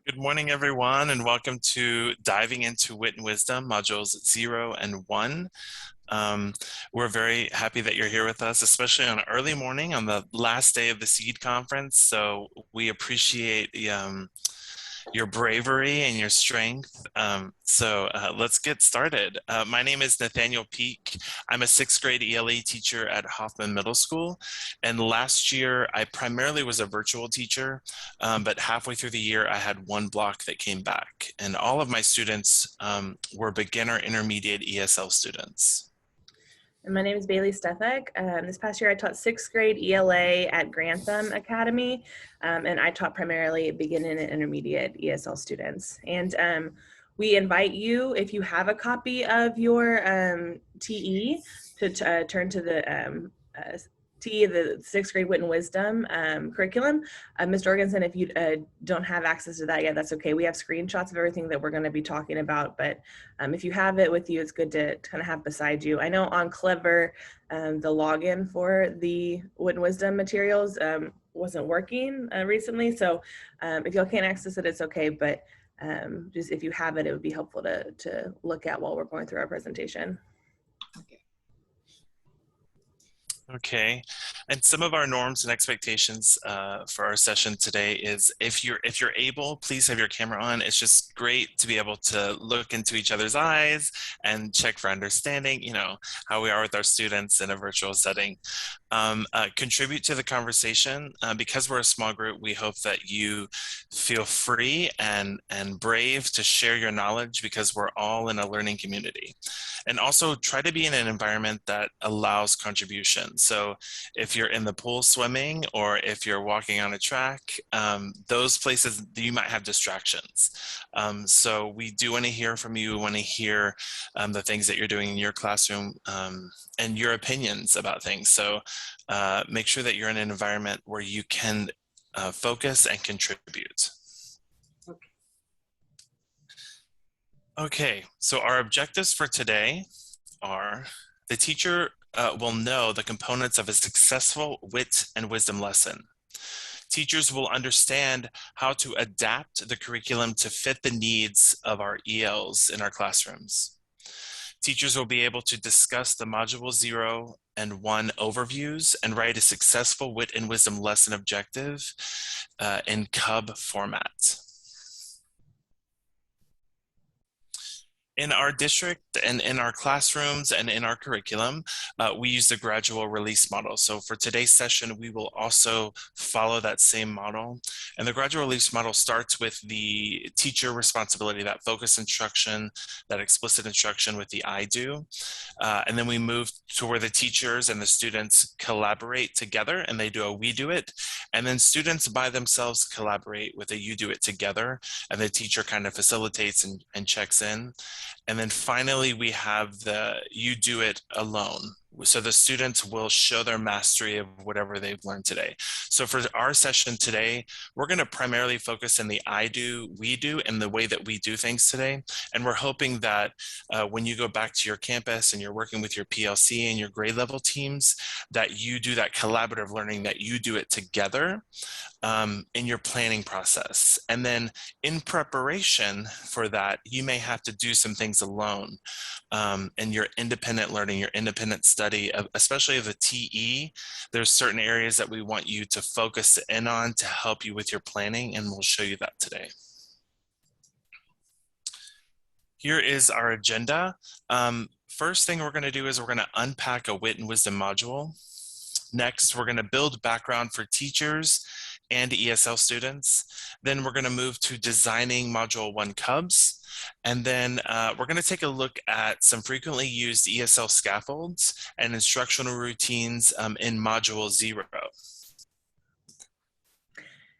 Good morning, everyone, and welcome to Diving into Wit and Wisdom, modules 0 and 1. We're very happy that you're here with us, especially on an early morning on the last day of the SEED conference. So we appreciate your bravery and your strength. Let's get started. My name is Nathaniel Peak. I'm a sixth grade ELA teacher at Hoffman Middle School. And last year, I primarily was a virtual teacher, but halfway through the year, I had one block that came back. And all of my students were beginner intermediate ESL students. And my name is Bailey Stethek. This past year, I taught sixth grade ELA at Grantham Academy, and I taught primarily beginning and intermediate ESL students. And we invite you, if you have a copy of your TE, to turn to the TE, the sixth grade Wit and Wisdom curriculum. Ms. Jorgensen, if you don't have access to that yet, that's okay. We have screenshots of everything that we're going to be talking about, but if you have it with you, it's good to kind of have beside you. I know on Clever, the login for the Wit and Wisdom materials wasn't working recently, so if y'all can't access it, it's okay, but just if you have it, it would be helpful to look at while we're going through our presentation. Okay, and some of our norms and expectations for our session today is if you're able, please have your camera on. It's just great to be able to look into each other's eyes and check for understanding, how we are with our students in a virtual setting. Contribute to the conversation. Because we're a small group, we hope that you feel free and brave to share your knowledge because we're all in a learning community. And also try to be in an environment that allows contribution. So if you're in the pool swimming or if you're walking on a track, those places you might have distractions. So we do want to hear from you. We want to hear the things that you're doing in your classroom and your opinions about things. So make sure that you're in an environment where you can focus and contribute. Okay, so our objectives for today are the teacher will know the components of a successful wit and wisdom lesson. Teachers will understand how to adapt the curriculum to fit the needs of our ELs in our classrooms. Teachers will be able to discuss the module 0 and 1 overviews and write a successful wit and wisdom lesson objective in CUB format. In our district and in our classrooms and in our curriculum, we use the gradual release model. So for today's session, we will also follow that same model. And the gradual release model starts with the teacher responsibility, that focused instruction, that explicit instruction with the I do. And then we move to where the teachers and the students collaborate together and they do a we do it. And then students by themselves collaborate with a you do it together. And the teacher kind of facilitates and checks in. And then finally, we have the you do it alone. So the students will show their mastery of whatever they've learned today. So for our session today, we're going to primarily focus in the I do, we do, and the way that we do things today. And we're hoping that when you go back to your campus and you're working with your PLC and your grade level teams, that you do that collaborative learning, that you do it together in your planning process. And then in preparation for that, you may have to do some things alone in your independent learning, your independent study, especially of the TE. There's certain areas that we want you to focus in on to help you with your planning, and we'll show you that today. Here is our agenda. First thing we're going to do is we're going to unpack a wit and wisdom module. Next, we're going to build background for teachers and ESL students. Then we're going to move to designing module 1 CUBs. And then we're going to take a look at some frequently used ESL scaffolds and instructional routines in module 0.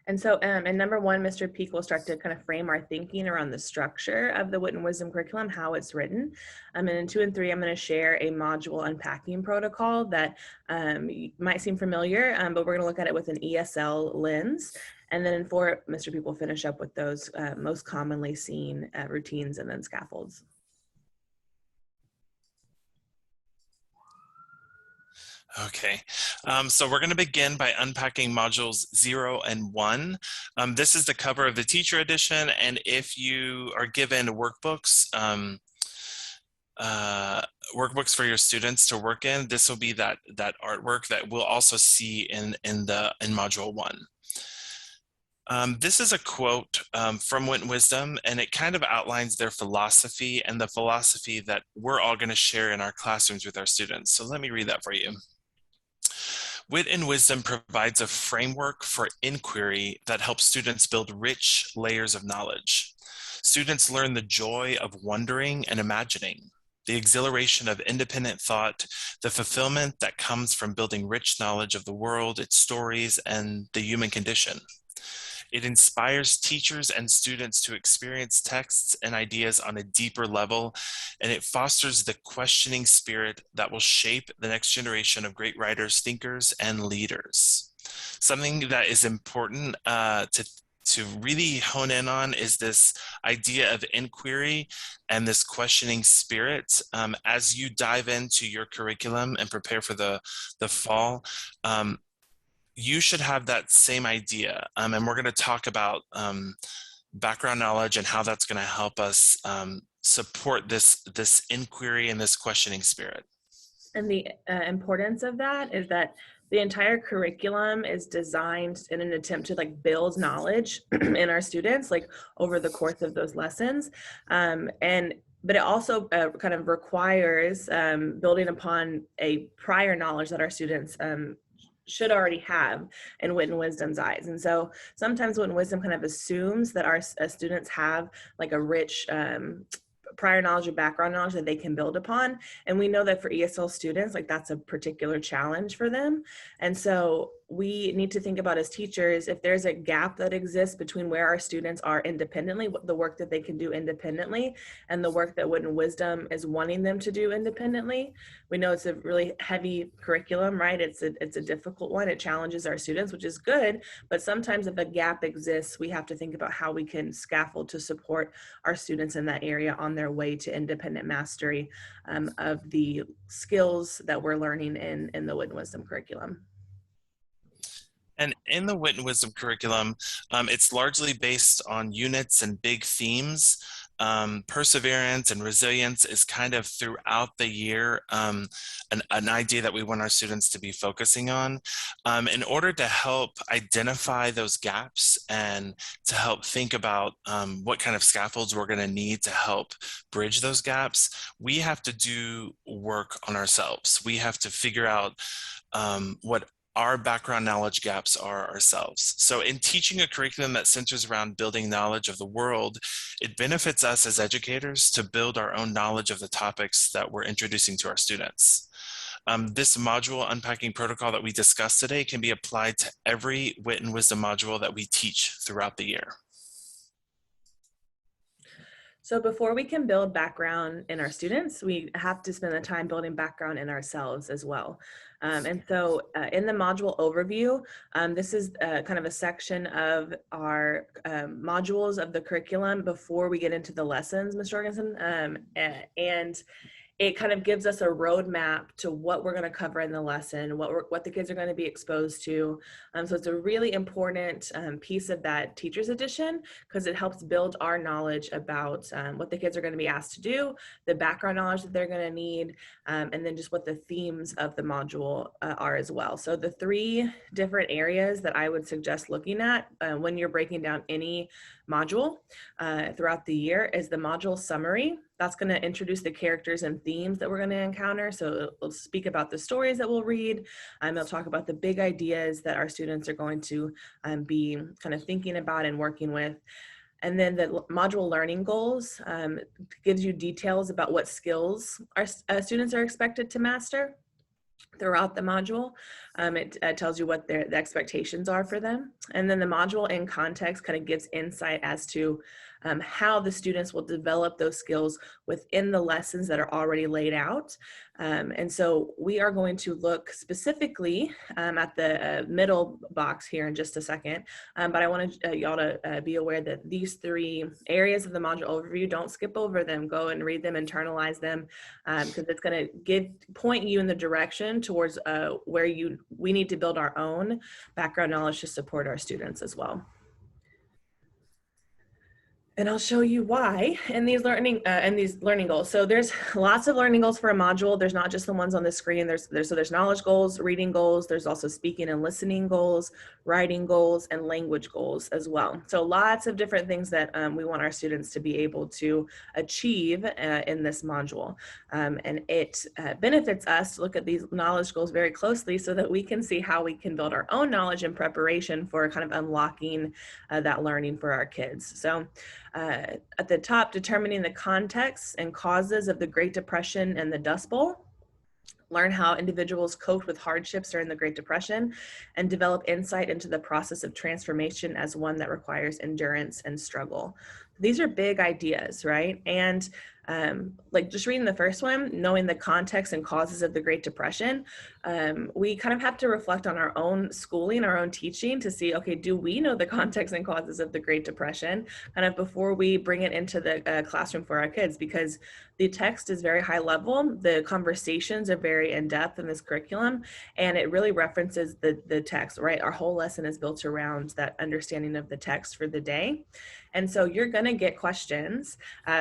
And so in number 1, Mr. Peak will start to kind of frame our thinking around the structure of the Wit and Wisdom curriculum, how it's written. And in 2 and 3, I'm going to share a module unpacking protocol that might seem familiar, but we're going to look at it with an ESL lens. And then in 4, Mr. Peak will finish up with those most commonly seen routines and then scaffolds. Okay, so we're going to begin by unpacking modules 0 and 1. This is the cover of the teacher edition, and if you are given workbooks for your students to work in, this will be that artwork that we'll also see in module 1. This is a quote from Wit and Wisdom, and it kind of outlines their philosophy and the philosophy that we're all going to share in our classrooms with our students. So let me read that for you. Wit and Wisdom provides a framework for inquiry that helps students build rich layers of knowledge. Students learn the joy of wondering and imagining, the exhilaration of independent thought, the fulfillment that comes from building rich knowledge of the world, its stories, and the human condition. It inspires teachers and students to experience texts and ideas on a deeper level, and it fosters the questioning spirit that will shape the next generation of great writers, thinkers, and leaders. Something that is important to really hone in on is this idea of inquiry and this questioning spirit. As you dive into your curriculum and prepare for the fall, you should have that same idea. And we're going to talk about background knowledge and how that's going to help us support this inquiry and this questioning spirit. And the importance of that is that the entire curriculum is designed in an attempt to like build knowledge in our students, like over the course of those lessons. But it also kind of requires building upon a prior knowledge that our students should already have in Wit and Wisdom's eyes. And so sometimes Wit and Wisdom kind of assumes that our students have like a rich prior knowledge or background knowledge that they can build upon. And we know that for ESL students, like that's a particular challenge for them. And so we need to think about as teachers, if there's a gap that exists between where our students are independently, the work that they can do independently, and the work that Wit and Wisdom is wanting them to do independently. We know it's a really heavy curriculum, right? It's a difficult one. It challenges our students, which is good. But sometimes if a gap exists, we have to think about how we can scaffold to support our students in that area on their way to independent mastery of the skills that we're learning in the Wit and Wisdom curriculum. And in the Wit and Wisdom curriculum, it's largely based on units and big themes. Perseverance and resilience is kind of throughout the year an idea that we want our students to be focusing on. In order to help identify those gaps and to help think about what kind of scaffolds we're going to need to help bridge those gaps, we have to do work on ourselves. We have to figure out what our background knowledge gaps are ourselves. So in teaching a curriculum that centers around building knowledge of the world, it benefits us as educators to build our own knowledge of the topics that we're introducing to our students. This module unpacking protocol that we discussed today can be applied to every Wit and Wisdom module that we teach throughout the year. So before we can build background in our students, we have to spend the time building background in ourselves as well. And so in the module overview, this is kind of a section of our modules of the curriculum before we get into the lessons, Ms. Jorgensen. And it kind of gives us a roadmap to what we're going to cover in the lesson, what the kids are going to be exposed to. So it's a really important piece of that teacher's edition because it helps build our knowledge about what the kids are going to be asked to do, the background knowledge that they're going to need, and then just what the themes of the module are as well. So the 3 different areas that I would suggest looking at when you're breaking down any module throughout the year is the module summary. That's going to introduce the characters and themes that we're going to encounter. So it'll speak about the stories that we'll read. It'll talk about the big ideas that our students are going to be kind of thinking about and working with. And then the module learning goals gives you details about what skills our students are expected to master throughout the module. It tells you what the expectations are for them. And then the module in context kind of gives insight as to how the students will develop those skills within the lessons that are already laid out. And so we are going to look specifically at the middle box here in just a second. But I want y'all to be aware that these 3 areas of the module overview, don't skip over them. Go and read them, internalize them, because it's going to point you in the direction towards where we need to build our own background knowledge to support our students as well. And I'll show you why in these learning goals. So there's lots of learning goals for a module. There's not just the ones on the screen. There's knowledge goals, reading goals. There's also speaking and listening goals, writing goals, and language goals as well. So lots of different things that we want our students to be able to achieve in this module. And it benefits us to look at these knowledge goals very closely so that we can see how we can build our own knowledge in preparation for kind of unlocking that learning for our kids. So at the top, determining the context and causes of the Great Depression and the Dust Bowl. Learn how individuals coped with hardships during the Great Depression and develop insight into the process of transformation as one that requires endurance and struggle. These are big ideas, right? And like just reading the first one, knowing the context and causes of the Great Depression, we kind of have to reflect on our own schooling, our own teaching to see, okay, do we know the context and causes of the Great Depression kind of before we bring it into the classroom for our kids? Because the text is very high level, the conversations are very in-depth in this curriculum, and it really references the text, right? Our whole lesson is built around that understanding of the text for the day. And so you're going to get questions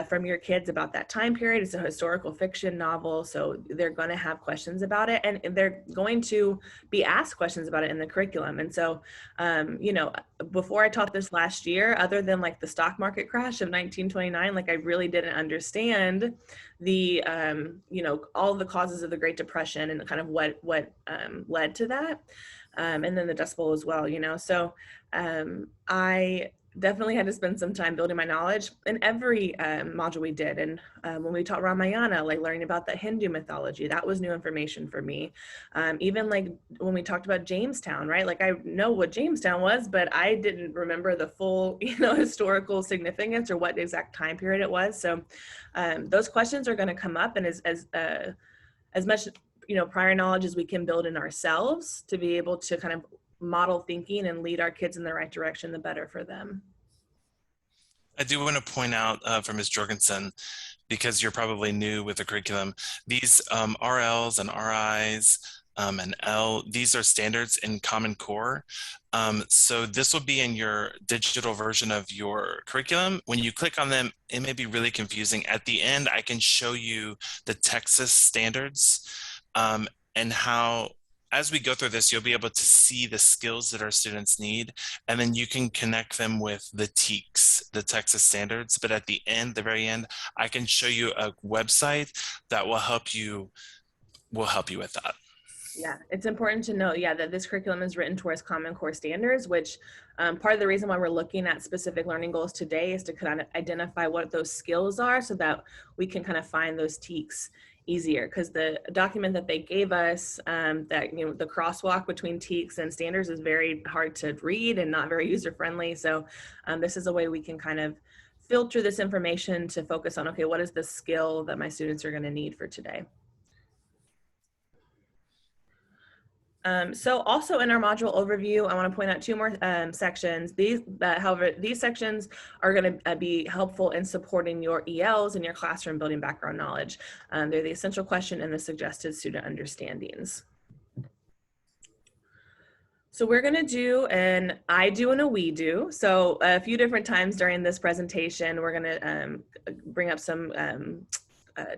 from your kids about that time period. It's a historical fiction novel, so they're going to have questions about it, and they're going to be asked questions about it in the curriculum. And so, you know, before I taught this last year, other than like the stock market crash of 1929, like I really didn't understand the, you know, all the causes of the Great Depression and kind of what led to that. And then the Dust Bowl as well, you know. So I definitely had to spend some time building my knowledge in every module we did. And when we taught Ramayana, like learning about the Hindu mythology, that was new information for me. Even like when we talked about Jamestown, right? Like I know what Jamestown was, but I didn't remember the full, you know, historical significance or what exact time period it was. So those questions are going to come up, and as much, you know, prior knowledge as we can build in ourselves to be able to kind of model thinking and lead our kids in the right direction, the better for them. I do want to point out for Ms. Jorgensen, because you're probably new with the curriculum, these RLs and RIs and L, these are standards in Common Core. So this will be in your digital version of your curriculum. When you click on them, it may be really confusing. At the end, I can show you the Texas standards and how, as we go through this, you'll be able to see the skills that our students need, and then you can connect them with the TEKS, the Texas standards. But at the end, the very end, I can show you a website that will help you with that. Yeah, it's important to note, that this curriculum is written towards Common Core standards, which part of the reason why we're looking at specific learning goals today is to kind of identify what those skills are so that we can kind of find those TEKS easier, because the document that they gave us, that, you know, the crosswalk between TEKS and standards is very hard to read and not very user friendly. So this is a way we can kind of filter this information to focus on, okay, what is the skill that my students are going to need for today? So also in our module overview, I want to point out 2 more sections. However, these sections are going to be helpful in supporting your ELs and your classroom building background knowledge. They're the essential question and the suggested student understandings. So we're going to do an I do and a we do. So a few different times during this presentation, we're going to bring up some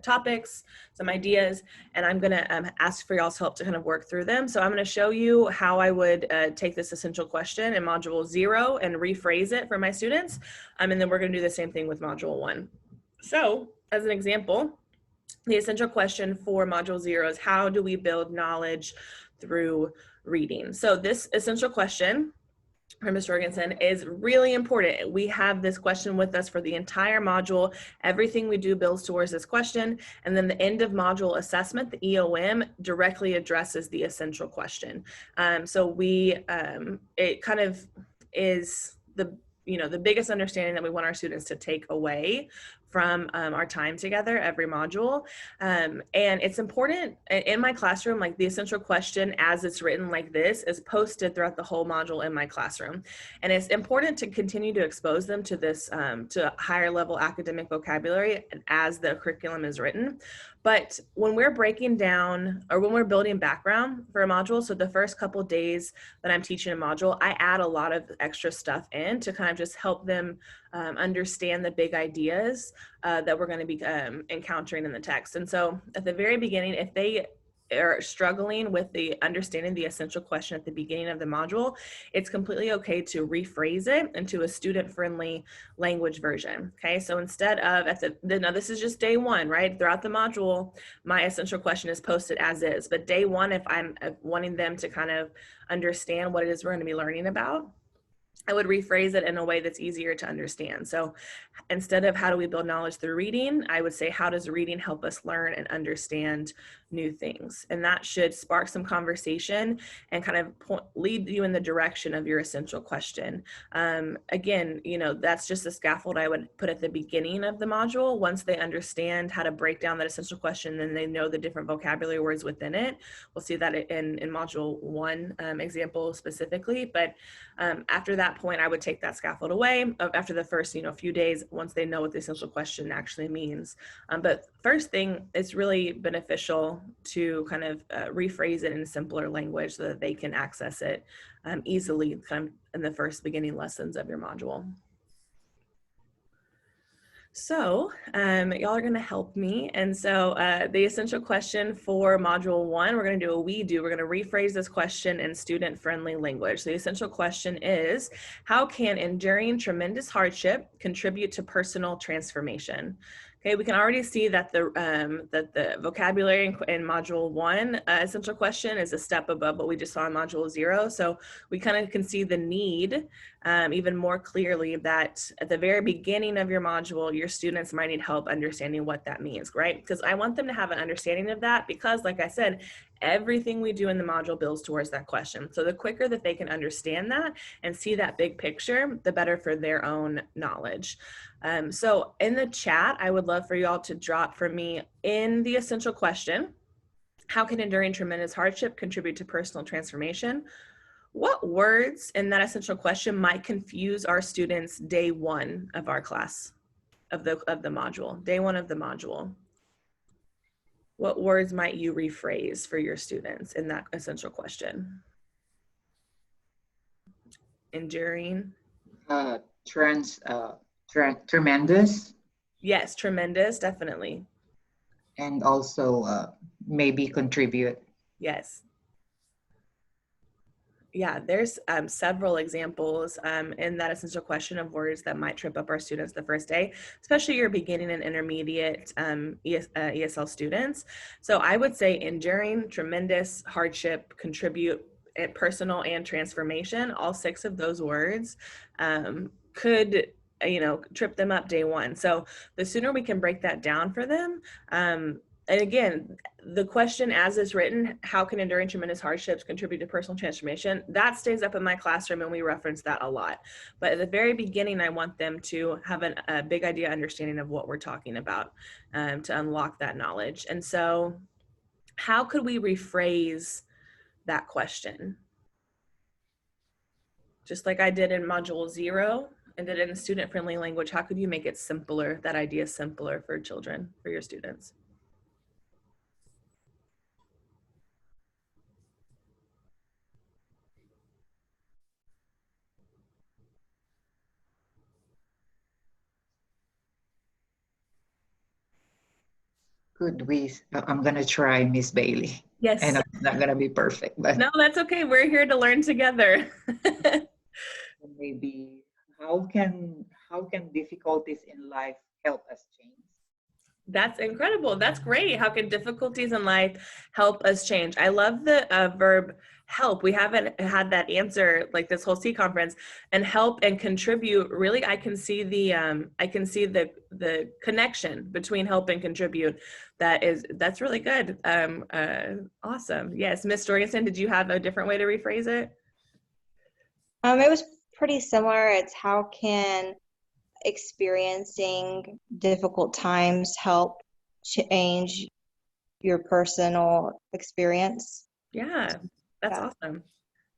topics, some ideas, and I'm going to ask for y'all's help to kind of work through them. So I'm going to show you how I would take this essential question in module 0 and rephrase it for my students. And then we're going to do the same thing with module 1. So as an example, the essential question for module 0 is, how do we build knowledge through reading? So this essential question for Ms. Jorgensen is really important. We have this question with us for the entire module. Everything we do builds towards this question. And then the end of module assessment, the EOM, directly addresses the essential question. So it kind of is the, the biggest understanding that we want our students to take away from our time together, every module. And it's important in my classroom, like the essential question as it's written like this is posted throughout the whole module in my classroom. And it's important to continue to expose them to this, to higher level academic vocabulary as the curriculum is written. But when we're breaking down or when we're building background for a module, so the first couple days that I'm teaching a module, I add a lot of extra stuff in to kind of just help them understand the big ideas that we're going to be encountering in the text. And so at the very beginning, if they are struggling with the understanding the essential question at the beginning of the module, it's completely okay to rephrase it into a student-friendly language version. Okay, so instead of now this is just day one, right? Throughout the module, my essential question is posted as is. But day one, if I'm wanting them to kind of understand what it is we're going to be learning about, I would rephrase it in a way that's easier to understand. So instead of how do we build knowledge through reading, I would say, how does reading help us learn and understand new things? And that should spark some conversation and kind of lead you in the direction of your essential question. Again, that's just a scaffold I would put at the beginning of the module. Once they understand how to break down that essential question, then they know the different vocabulary words within it. We'll see that in module 1 example specifically. But after that point, I would take that scaffold away after the first, few days, once they know what the essential question actually means. But first thing, it's really beneficial to kind of rephrase it in simpler language so that they can access it easily kind of in the first beginning lessons of your module. So y'all are going to help me. And so the essential question for module 1, we're going to do a we do. We're going to rephrase this question in student-friendly language. So the essential question is, how can enduring tremendous hardship contribute to personal transformation? Okay, we can already see that the vocabulary in module 1 essential question is a step above what we just saw in module 0. So we kind of can see the need even more clearly that at the very beginning of your module, your students might need help understanding what that means, right? Because I want them to have an understanding of that because, like I said, everything we do in the module builds towards that question. So the quicker that they can understand that and see that big picture, the better for their own knowledge. So in the chat, I would love for you all to drop for me in the essential question, how can enduring tremendous hardship contribute to personal transformation? What words in that essential question might confuse our students day 1 of our class, of the module, day 1 of the module? What words might you rephrase for your students in that essential question? Enduring. Tremendous. Yes, tremendous, definitely. And also maybe contribute. Yes. Yeah, there's several examples in that essential question of words that might trip up our students the first day, especially your beginning and intermediate ESL students. So I would say enduring, tremendous, hardship, contribute, personal, and transformation. All 6 of those words could trip them up day 1. So the sooner we can break that down for them, and again, the question as is written, how can enduring tremendous hardships contribute to personal transformation? That stays up in my classroom and we reference that a lot. But at the very beginning, I want them to have a big idea understanding of what we're talking about to unlock that knowledge. And so how could we rephrase that question? Just like I did in module 0 and did it in student-friendly language, how could you make it simpler, that idea simpler for children, for your students? I'm going to try, Miss Bailey. Yes. And it's not going to be perfect, but no, that's okay. We're here to learn together. maybe how can difficulties in life help us change? That's incredible. That's great. How can difficulties in life help us change? I love the verb help. We haven't had that answer like this whole C conference. And help and contribute, really, I can see the connection between help and contribute. That's really good. Awesome. Yes, Miss Jorgensen, did you have a different way to rephrase it? It was pretty similar. It's how can experiencing difficult times help change your personal experience? Yeah, that's Yeah. awesome.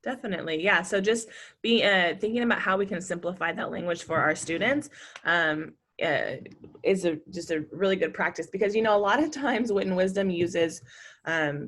Definitely. Yeah. So just be thinking about how we can simplify that language for our students um, is just a really good practice, because, you know, a lot of times Wit and Wisdom uses,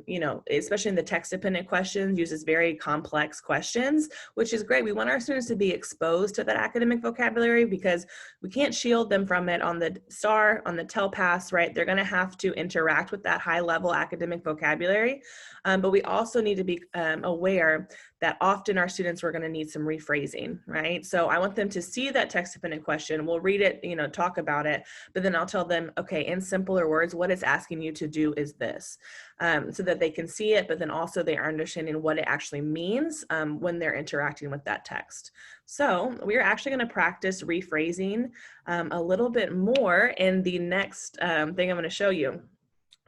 you know, especially in the text dependent questions, uses very complex questions, which is great. We want our students to be exposed to that academic vocabulary because we can't shield them from it on the STAR, on the TELPAS, right? They're going to have to interact with that high level academic vocabulary. But we also need to be aware that often our students are going to need some rephrasing, right? So I want them to see that text dependent question. We'll read it, you know, talk about it, but then I'll tell them, okay, in simpler words, what it's asking you to do is this, so that they can see it, but then also they are understanding what it actually means when they're interacting with that text. So we're actually going to practice rephrasing a little bit more in the next thing I'm going to show you.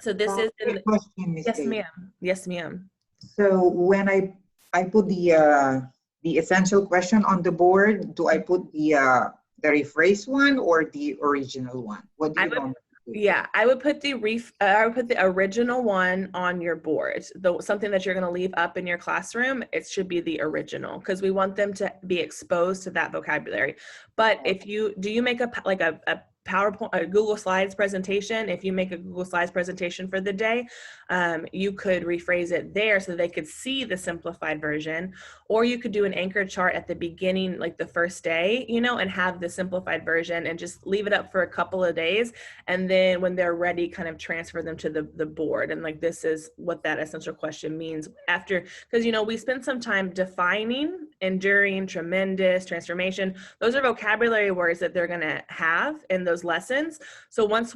So this is in, Quick question, Miss yes, Bailey. ma'am. Yes, ma'am. So when I put the essential question on the board, do I put the rephrase one or the original one? What do I you would, normally do? yeah, I would put I would put the original one on your board. Something that you're going to leave up in your classroom, it should be the original, because we want them to be exposed to that vocabulary. But if you make a PowerPoint, a Google Slides presentation, if you make a Google Slides presentation for the day, you could rephrase it there so they could see the simplified version, or you could do an anchor chart at the beginning, like the first day, you know, and have the simplified version and just leave it up for a couple of days. And then when they're ready, kind of transfer them to the board. And like, this is what that essential question means after, because, you know, we spend some time defining, enduring, tremendous, transformation. Those are vocabulary words that they're going to have in those lessons. So once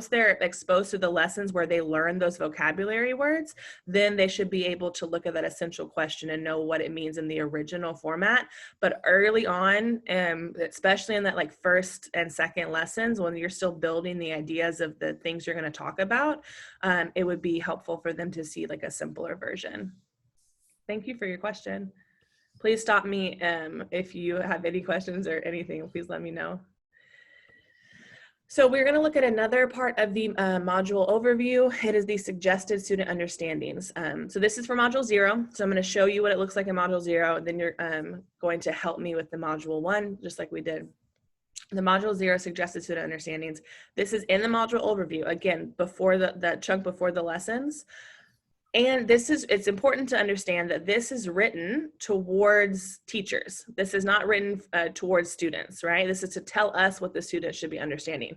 they're exposed to the lessons where they learn those vocabulary words, then they should be able to look at that essential question and know what it means in the original format. But early on, especially in that like first and second lessons, when you're still building the ideas of the things you're going to talk about, it would be helpful for them to see like a simpler version. Thank you for your question. Please stop me if you have any questions or anything, please let me know. So we're going to look at another part of the module overview. It is the suggested student understandings. So this is for module 0. So I'm going to show you what it looks like in module 0. Then you're going to help me with the module 1, just like we did. The module 0 suggested student understandings. This is in the module overview, again, before the chunk before the lessons. And it's important to understand that this is written towards teachers. This is not written towards students, right? This is to tell us what the students should be understanding.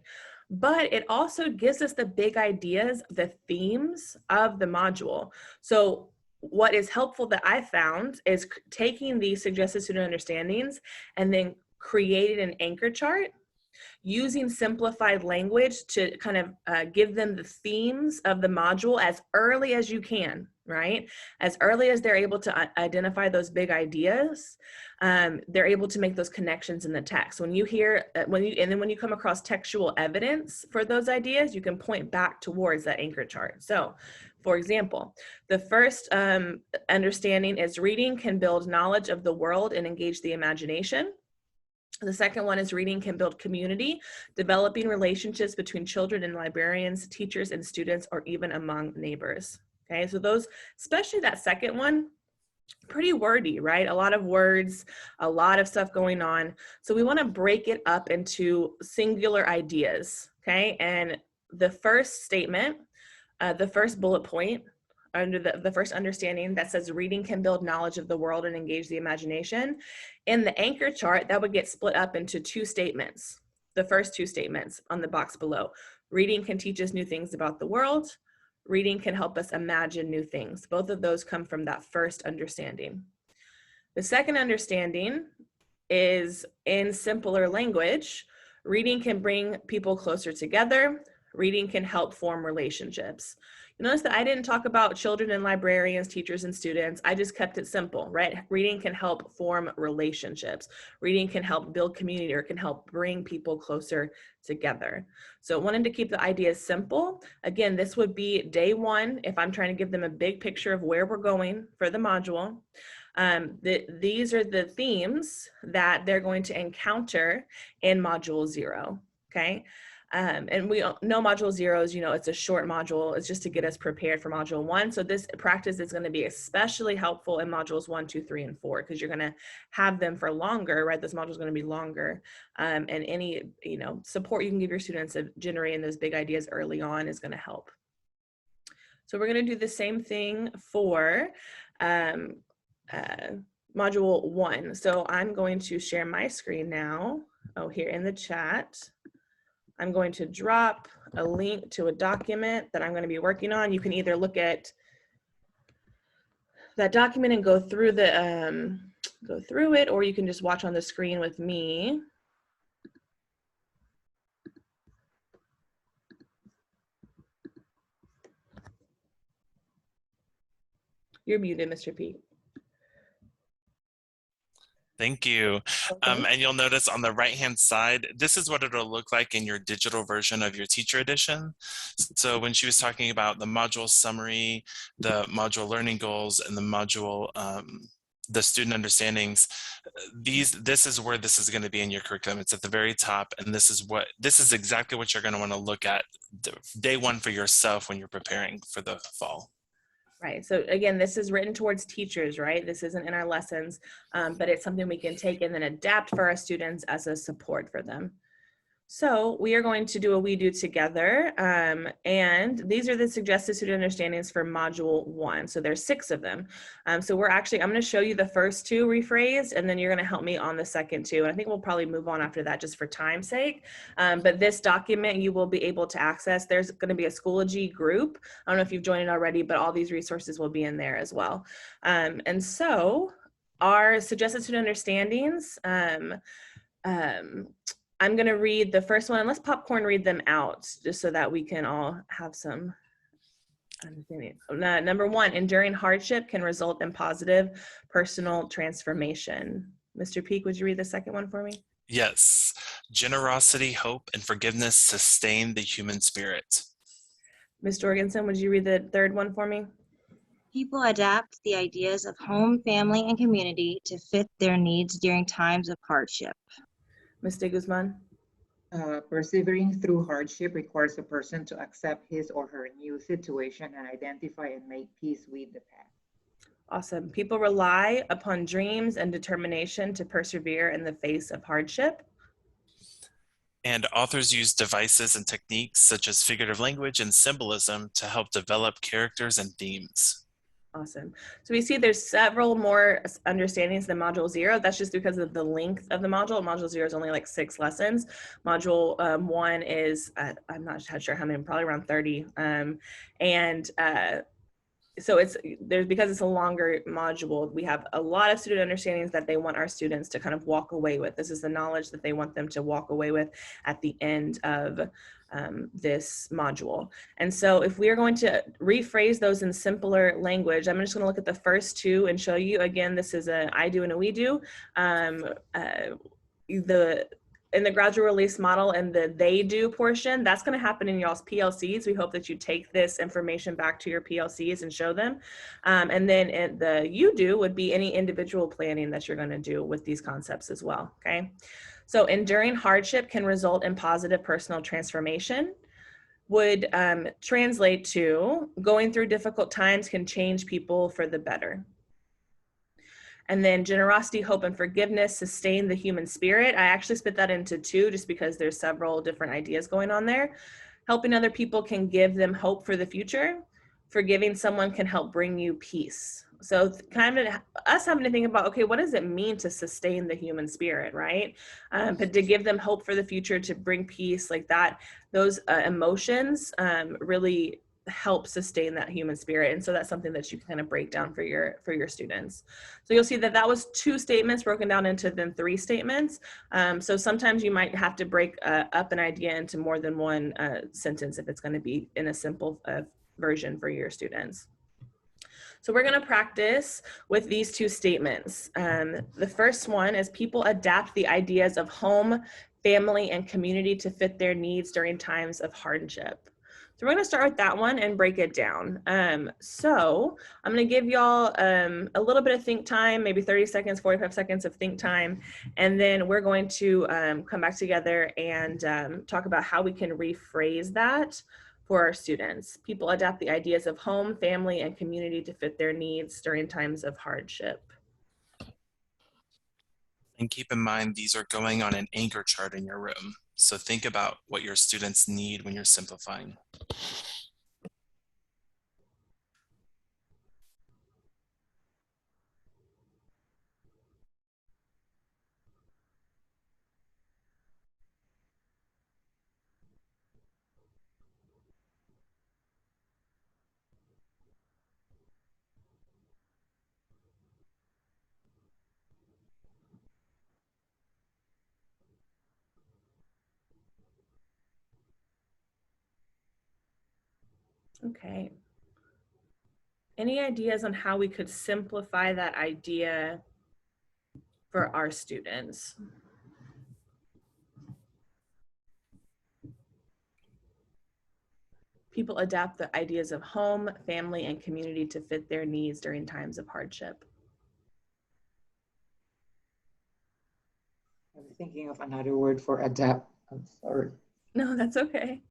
But it also gives us the big ideas, the themes of the module. So what is helpful that I found is taking these suggested student understandings and then creating an anchor chart using simplified language to kind of give them the themes of the module as early as you can, right? As early as they're able to identify those big ideas, they're able to make those connections in the text. When you hear, and then when you come across textual evidence for those ideas, you can point back towards that anchor chart. So, for example, the first understanding is reading can build knowledge of the world and engage the imagination. The second one is reading can build community, developing relationships between children and librarians, teachers and students, or even among neighbors. Okay, so those, especially that second one, pretty wordy, right? A lot of words, a lot of stuff going on. So we want to break it up into singular ideas, okay? And the first statement, the first bullet point, under the first understanding that says reading can build knowledge of the world and engage the imagination. In the anchor chart, that would get split up into 2 statements. The first 2 statements on the box below. Reading can teach us new things about the world. Reading can help us imagine new things. Both of those come from that first understanding. The second understanding is in simpler language. Reading can bring people closer together. Reading can help form relationships. You notice that I didn't talk about children and librarians, teachers and students. I just kept it simple, right? Reading can help form relationships. Reading can help build community, or can help bring people closer together. So wanted to keep the ideas simple. Again, this would be day 1 if I'm trying to give them a big picture of where we're going for the module. These are the themes that they're going to encounter in Module 0, okay? And we know Module 0 is, it's a short module. It's just to get us prepared for Module 1. So this practice is going to be especially helpful in Modules 1, 2, 3, and 4, because you're going to have them for longer, right? This module is going to be longer. And any, support you can give your students of generating those big ideas early on is going to help. So we're going to do the same thing for Module 1. So I'm going to share my screen now. Oh, here in the chat. I'm going to drop a link to a document that I'm going to be working on. You can either look at that document and go through it, or you can just watch on the screen with me. You're muted, Mr. Pete. Thank you. Okay. And you'll notice on the right-hand side, this is what it'll look like in your digital version of your teacher edition. So when she was talking about the module summary, the module learning goals, and the module, the student understandings, this is where this is going to be in your curriculum. It's at the very top, and this is exactly what you're going to want to look at day one for yourself when you're preparing for the fall. Right. So again, this is written towards teachers, right? This isn't in our lessons, but it's something we can take and then adapt for our students as a support for them. So we are going to do a We Do together, and these are the suggested student understandings for Module 1. So there's 6 of them. So I'm going to show you the first 2 rephrased, and then you're going to help me on the second 2. And I think we'll probably move on after that just for time's sake. But this document you will be able to access. There's going to be a Schoology group. I don't know if you've joined it already, but all these resources will be in there as well. And so our suggested student understandings, I'm going to read the first one, and let's popcorn read them out just so that we can all have some understanding. Number 1, enduring hardship can result in positive personal transformation. Mr. Peak, would you read the second one for me? Yes. Generosity, hope, and forgiveness sustain the human spirit. Ms. Jorgensen, would you read the third one for me? People adapt the ideas of home, family, and community to fit their needs during times of hardship. Ms. de Guzman? Persevering through hardship requires a person to accept his or her new situation and identify and make peace with the past. Awesome. People rely upon dreams and determination to persevere in the face of hardship. And authors use devices and techniques such as figurative language and symbolism to help develop characters and themes. Awesome. So we see there's several more understandings than Module 0. That's just because of the length of the module. Module 0 is only like 6 lessons. Module 1 is, I'm not sure how many, probably around 30. So because it's a longer module, we have a lot of student understandings that they want our students to kind of walk away with. This is the knowledge that they want them to walk away with at the end of this module. And so if we are going to rephrase those in simpler language, I'm just going to look at the first 2 and show you. Again, this is a I do and a we do. In the gradual release model and the they do portion, that's going to happen in y'all's PLCs. We hope that you take this information back to your PLCs and show them. And then the you do would be any individual planning that you're going to do with these concepts as well. Okay. So enduring hardship can result in positive personal transformation. Would translate to going through difficult times can change people for the better. And then generosity, hope, and forgiveness sustain the human spirit. I actually split that into 2 just because there's several different ideas going on there. Helping other people can give them hope for the future. Forgiving someone can help bring you peace. So kind of us having to think about, okay, what does it mean to sustain the human spirit, right? But to give them hope for the future, to bring peace like that, those emotions really help sustain that human spirit. And so that's something that you can kind of break down for your students. So you'll see that was 2 statements broken down into then 3 statements. So sometimes you might have to break up an idea into more than one sentence if it's going to be in a simple version for your students. So we're going to practice with these 2 statements. The first one is people adapt the ideas of home, family, and community to fit their needs during times of hardship. So we're going to start with that one and break it down. So I'm going to give y'all a little bit of think time, maybe 30 seconds, 45 seconds of think time. And then we're going to come back together and talk about how we can rephrase that for our students. People adapt the ideas of home, family, and community to fit their needs during times of hardship. And keep in mind, these are going on an anchor chart in your room. So think about what your students need when you're simplifying. Okay. Any ideas on how we could simplify that idea for our students? People adapt the ideas of home, family, and community to fit their needs during times of hardship. I'm thinking of another word for adapt. I'm sorry. No, that's okay.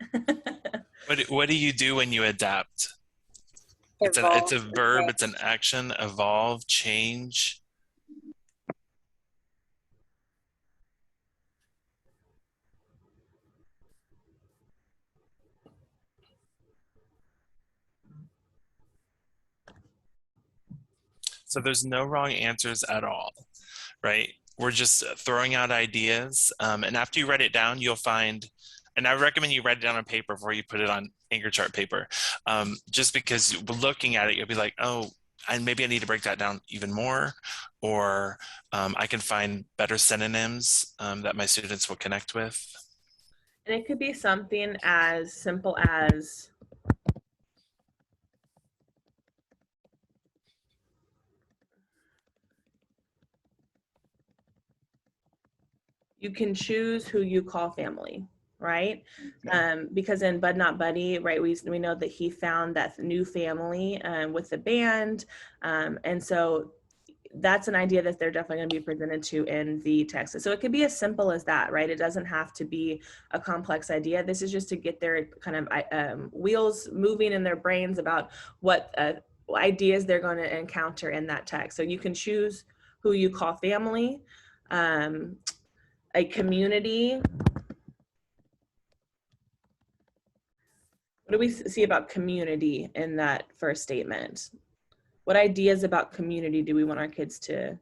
What do you do when you adapt? It's a verb, it's an action, evolve, change. So there's no wrong answers at all, right? We're just throwing out ideas. And after you write it down, you'll find, and I recommend you write it down on paper before you put it on anchor chart paper. Just because looking at it, you'll be like, oh, maybe I need to break that down even more, or I can find better synonyms that my students will connect with. And it could be something as simple as you can choose who you call family, right? Because in Bud Not Buddy, right, we know that he found that new family with the band. And so that's an idea that they're definitely going to be presented to in the text. So it could be as simple as that, right? It doesn't have to be a complex idea. This is just to get their kind of wheels moving in their brains about what ideas they're going to encounter in that text. So you can choose who you call family, a community. What do we see about community in that first statement? What ideas about community do we want our kids to,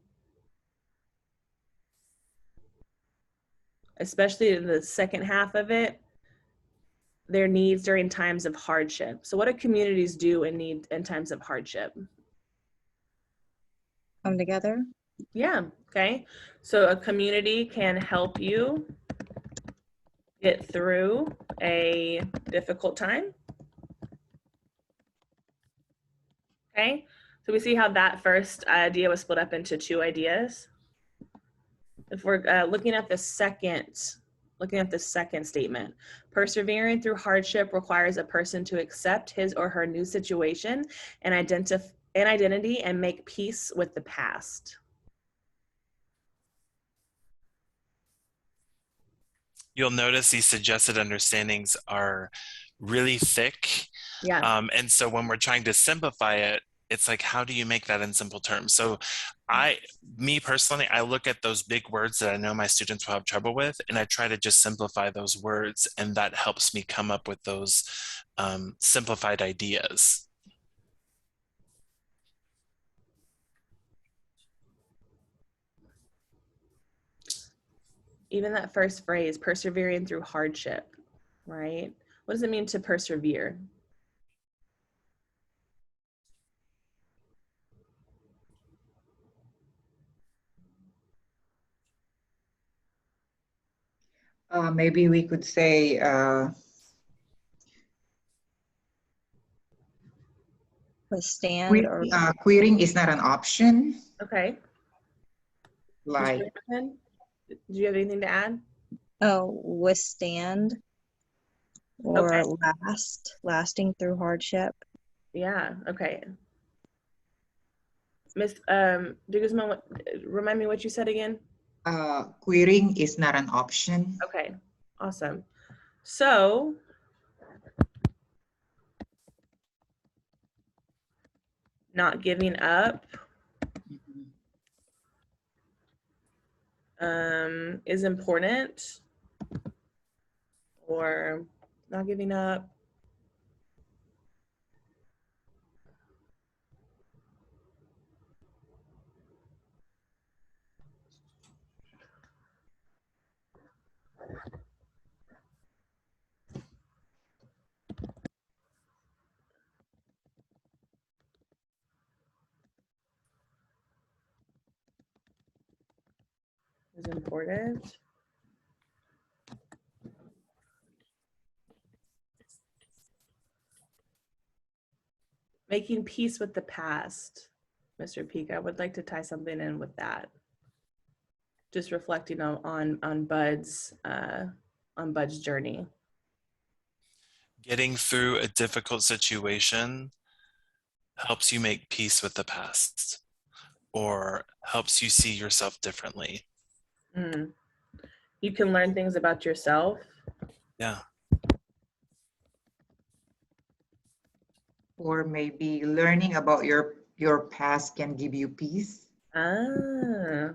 especially in the second half of it, their needs during times of hardship? So what do communities do in times of hardship? Come together. Yeah, okay. So a community can help you get through a difficult time. Okay, so we see how that first idea was split up into two ideas. If we're looking at the second statement, persevering through hardship requires a person to accept his or her new situation and identity and make peace with the past. You'll notice these suggested understandings are really thick. Yeah. And so when we're trying to simplify it, it's like, how do you make that in simple terms? So me personally, I look at those big words that I know my students will have trouble with, and I try to just simplify those words, and that helps me come up with those simplified ideas. Even that first phrase, persevering through hardship, right? What does it mean to persevere? Maybe we could say Withstand or quitting is not an option. Okay. Like, do you have anything to add? withstand. or Okay. lasting through hardship. Yeah, okay. Miss de Guzman, remind me what you said again? Querying is not an option. Okay, awesome. So not giving up is important, or not giving up. Is important. Making peace with the past. Mr. Peak, I would like to tie something in with that. Just reflecting on Bud's journey. Getting through a difficult situation helps you make peace with the past or helps you see yourself differently. Mm. You can learn things about yourself. Yeah. Or maybe learning about your past can give you peace. Ah,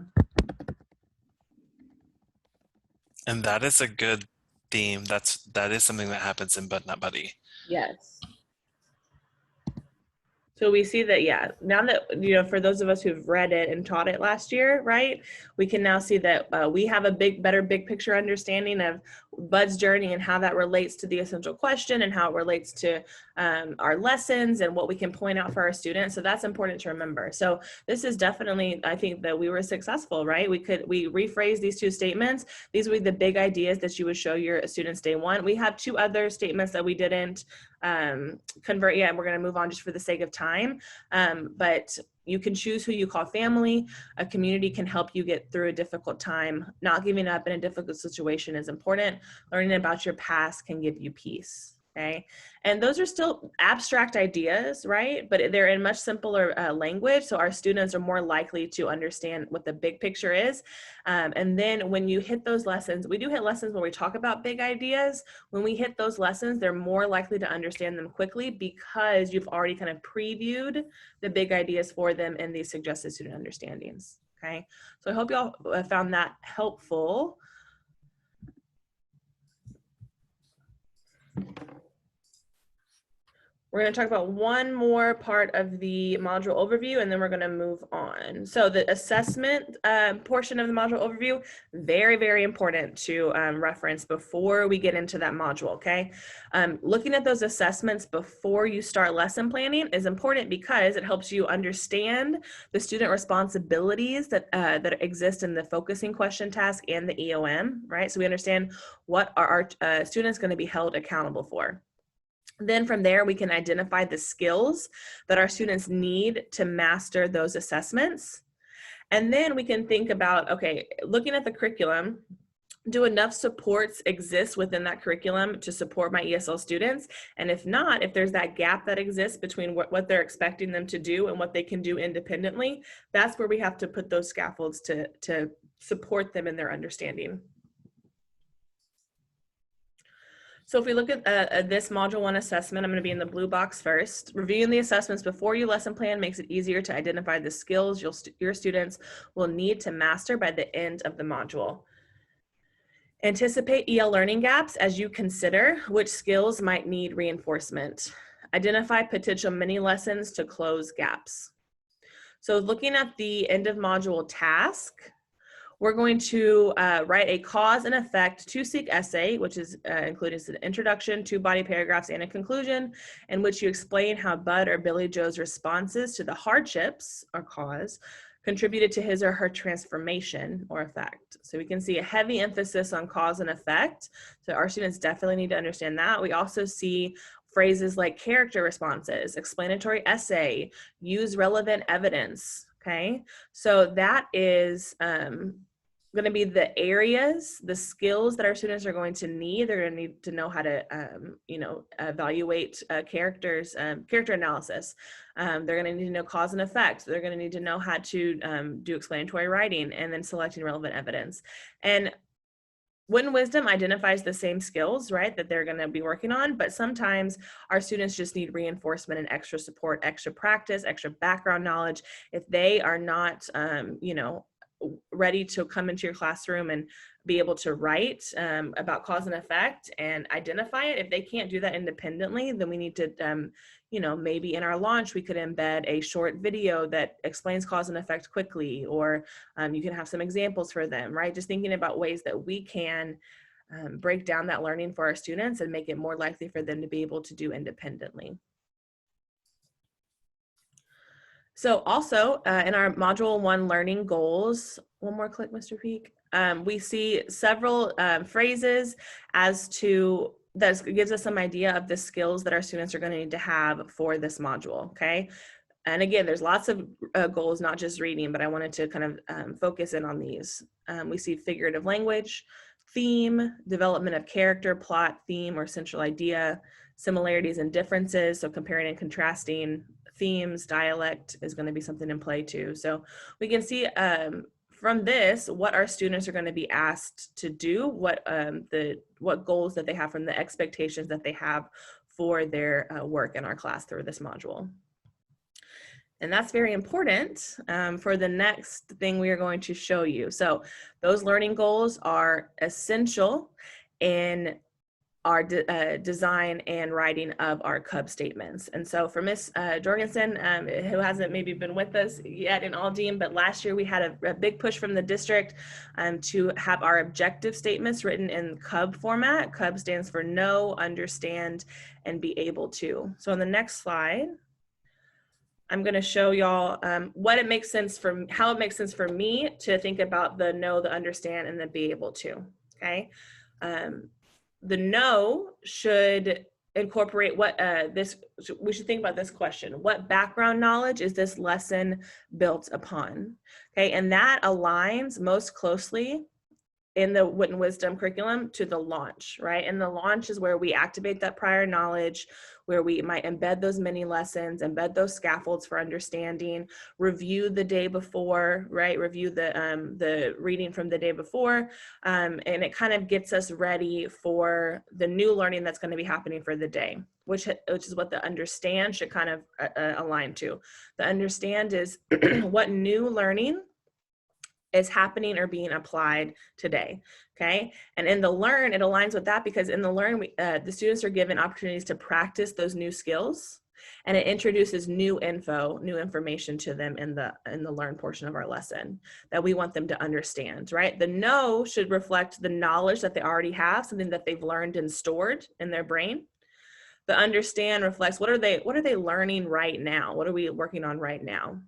And that is a good theme. That is something that happens in Bud Not Buddy. yes. So we see that, yeah, now that, for those of us who've read it and taught it last year, right, we can now see that we have a better big picture understanding of Bud's journey and how that relates to the essential question and how it relates to our lessons and what we can point out for our students. So that's important to remember. So this is definitely, I think that we were successful, right? We rephrase these two statements. These would be the big ideas that you would show your students day one. We have two other statements that we didn't convert yet, and we're going to move on just for the sake of time. But you can choose who you call family. A community can help you get through a difficult time. Not giving up in a difficult situation is important. Learning about your past can give you peace. Okay. And those are still abstract ideas, right? But they're in much simpler language. So our students are more likely to understand what the big picture is. And then when you hit those lessons, we do hit lessons when we talk about big ideas. When we hit those lessons, they're more likely to understand them quickly because you've already kind of previewed the big ideas for them in these suggested student understandings. Okay. So I hope y'all found that helpful. We're going to talk about one more part of the module overview, and then we're going to move on. So the assessment portion of the module overview, very, very important to reference before we get into that module, okay? Looking at those assessments before you start lesson planning is important because it helps you understand the student responsibilities that exist in the focusing question task and the EOM, right? So we understand what are our students going to be held accountable for. Then from there, we can identify the skills that our students need to master those assessments. And then we can think about, okay, looking at the curriculum, do enough supports exist within that curriculum to support my ESL students? And if not, if there's that gap that exists between what they're expecting them to do and what they can do independently, that's where we have to put those scaffolds to support them in their understanding. So if we look at this Module 1 assessment, I'm going to be in the blue box first. Reviewing the assessments before you lesson plan makes it easier to identify the skills your students will need to master by the end of the module. Anticipate EL learning gaps as you consider which skills might need reinforcement. Identify potential mini lessons to close gaps. So looking at the end of module task, we're going to write a cause and effect to-seek essay, which is including an introduction, 2 body paragraphs, and a conclusion, in which you explain how Bud or Billy Joe's responses to the hardships or cause contributed to his or her transformation or effect. So we can see a heavy emphasis on cause and effect. So our students definitely need to understand that. We also see phrases like character responses, explanatory essay, use relevant evidence. Okay, so that is going to be the areas, the skills that our students are going to need. They're going to need to know how to, evaluate character analysis. They're going to need to know cause and effect. They're going to need to know how to do explanatory writing, and then selecting relevant evidence. And Wit Wisdom identifies the same skills, right, that they're going to be working on, but sometimes our students just need reinforcement and extra support, extra practice, extra background knowledge. If they are not, ready to come into your classroom and be able to write about cause and effect and identify it, if they can't do that independently, then we need to, maybe in our launch, we could embed a short video that explains cause and effect quickly, or you can have some examples for them, right? Just thinking about ways that we can break down that learning for our students and make it more likely for them to be able to do independently. So also in our Module 1 learning goals, one more click, Mr. Peak, we see several phrases as to, that gives us some idea of the skills that our students are going to need to have for this module, okay? And again, there's lots of goals, not just reading, but I wanted to kind of focus in on these. We see figurative language, theme, development of character, plot, theme, or central idea, similarities and differences, so comparing and contrasting themes, dialect is going to be something in play too. So we can see from this what our students are going to be asked to do, what goals that they have from the expectations that they have for their work in our class through this module. And that's very important for the next thing we are going to show you. So those learning goals are essential in our design and writing of our CUB statements. And so for Ms. Jorgensen, who hasn't maybe been with us yet in Aldine, but last year we had a big push from the district to have our objective statements written in CUB format. CUB stands for know, understand, and be able to. So on the next slide, I'm going to show y'all what it makes sense for, how it makes sense for me to think about the know, the understand, and the be able to, okay? The know should incorporate what we should think about this question. What background knowledge is this lesson built upon? Okay, and that aligns most closely in the Wit and Wisdom curriculum to the launch, right? And the launch is where we activate that prior knowledge, where we might embed those mini lessons, embed those scaffolds for understanding, review the day before, right? Review the reading from the day before, and it kind of gets us ready for the new learning that's going to be happening for the day, which is what the understand should kind of align to. The understand is what new learning is happening or being applied today, okay? And in the learn, it aligns with that, because in the learn, the students are given opportunities to practice those new skills, and it introduces new information to them in the learn portion of our lesson that we want them to understand, right? The know should reflect the knowledge that they already have, something that they've learned and stored in their brain. The understand reflects what are they learning right now? What are we working on right now?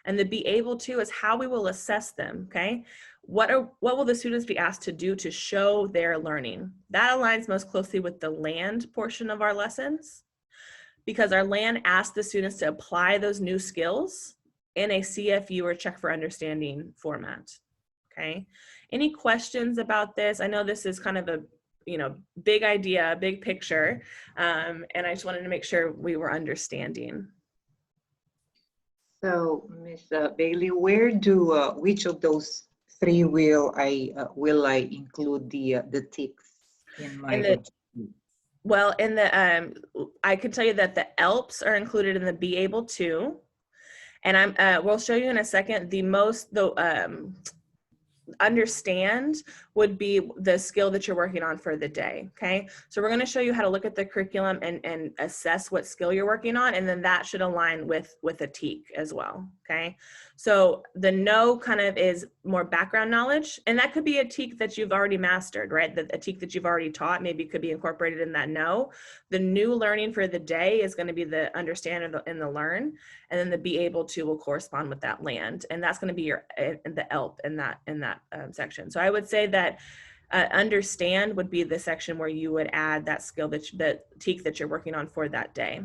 And the be able to is how we will assess them, okay? What will the students be asked to do to show their learning? That aligns most closely with the land portion of our lessons, because our land asks the students to apply those new skills in a CFU or check for understanding format, okay? Any questions about this? I know this is kind of a big idea, big picture, and I just wanted to make sure we were understanding. So, Ms. Bailey, which of those three will I include the ticks in my? Well, in the I could tell you that the ELPs are included in the be able to, and we'll show you in a second. The understand would be the skill that you're working on for the day, okay? So we're going to show you how to look at the curriculum and assess what skill you're working on, and then that should align with a TEK as well, okay? So the know kind of is more background knowledge, and that could be a TEK that you've already mastered, right? A TEK that you've already taught maybe could be incorporated in that know. The new learning for the day is going to be the understand and the learn, and then the be able to will correspond with that land, and that's going to be the ELP in that section. So I would say that understand would be the section where you would add that skill that TEK that you're working on for that day.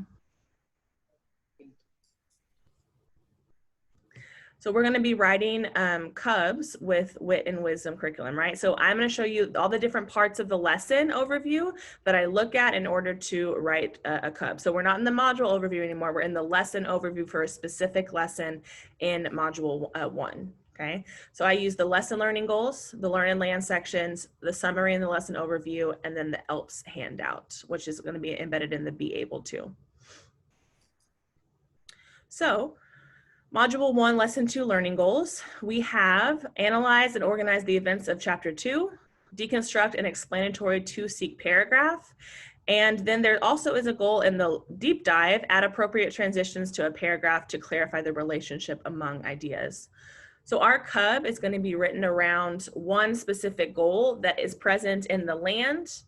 So we're going to be writing Cubs with Wit and Wisdom curriculum, right? So I'm going to show you all the different parts of the lesson overview that I look at in order to write a Cub. So we're not in the module overview anymore. We're in the lesson overview for a specific lesson in module 1. Okay, so I use the lesson learning goals, the learn and land sections, the summary and the lesson overview, and then the ELPS handout, which is going to be embedded in the Be Able To. So Module 1, Lesson 2, Learning Goals. We have analyze and organize the events of Chapter 2, deconstruct an explanatory to-seek paragraph, and then there also is a goal in the deep dive, add appropriate transitions to a paragraph to clarify the relationship among ideas. So our Cub is going to be written around one specific goal that is present in the land,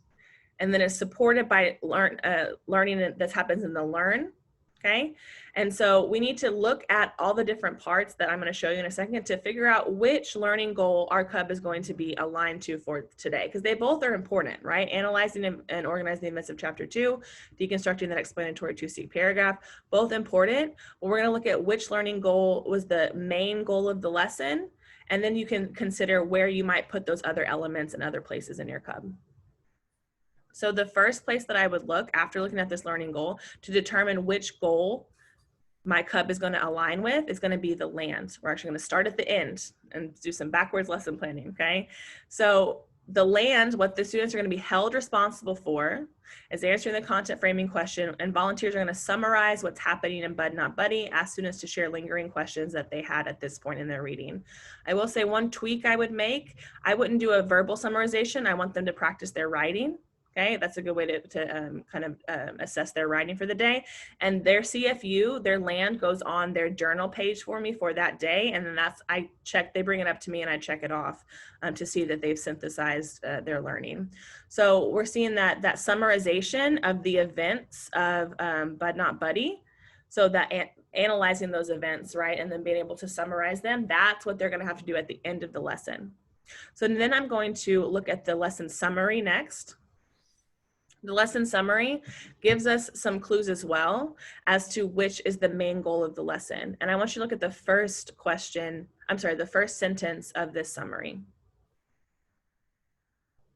and then is supported by learning that happens in the learn. Okay, and so we need to look at all the different parts that I'm going to show you in a second to figure out which learning goal our Cub is going to be aligned to for today, because they both are important, right? Analyzing and organizing the events of Chapter 2, deconstructing that explanatory to-seek paragraph, both important. But we're going to look at which learning goal was the main goal of the lesson, and then you can consider where you might put those other elements in other places in your Cub. So the first place that I would look after looking at this learning goal to determine which goal my Cub is going to align with is going to be the land. We're actually going to start at the end and do some backwards lesson planning, okay? So the land, what the students are going to be held responsible for is answering the content framing question, and volunteers are going to summarize what's happening in Bud Not Buddy, ask students to share lingering questions that they had at this point in their reading. I will say one tweak I would make, I wouldn't do a verbal summarization. I want them to practice their writing. Okay, that's a good way to kind of assess their writing for the day. And their CFU, their land goes on their journal page for me for that day. And then I check, they bring it up to me and I check it off to see that they've synthesized their learning. So we're seeing that summarization of the events of Bud Not Buddy. So that analyzing those events, right? And then being able to summarize them, that's what they're going to have to do at the end of the lesson. So then I'm going to look at the lesson summary next. The lesson summary gives us some clues as well as to which is the main goal of the lesson. And I want you to look at the first the first sentence of this summary.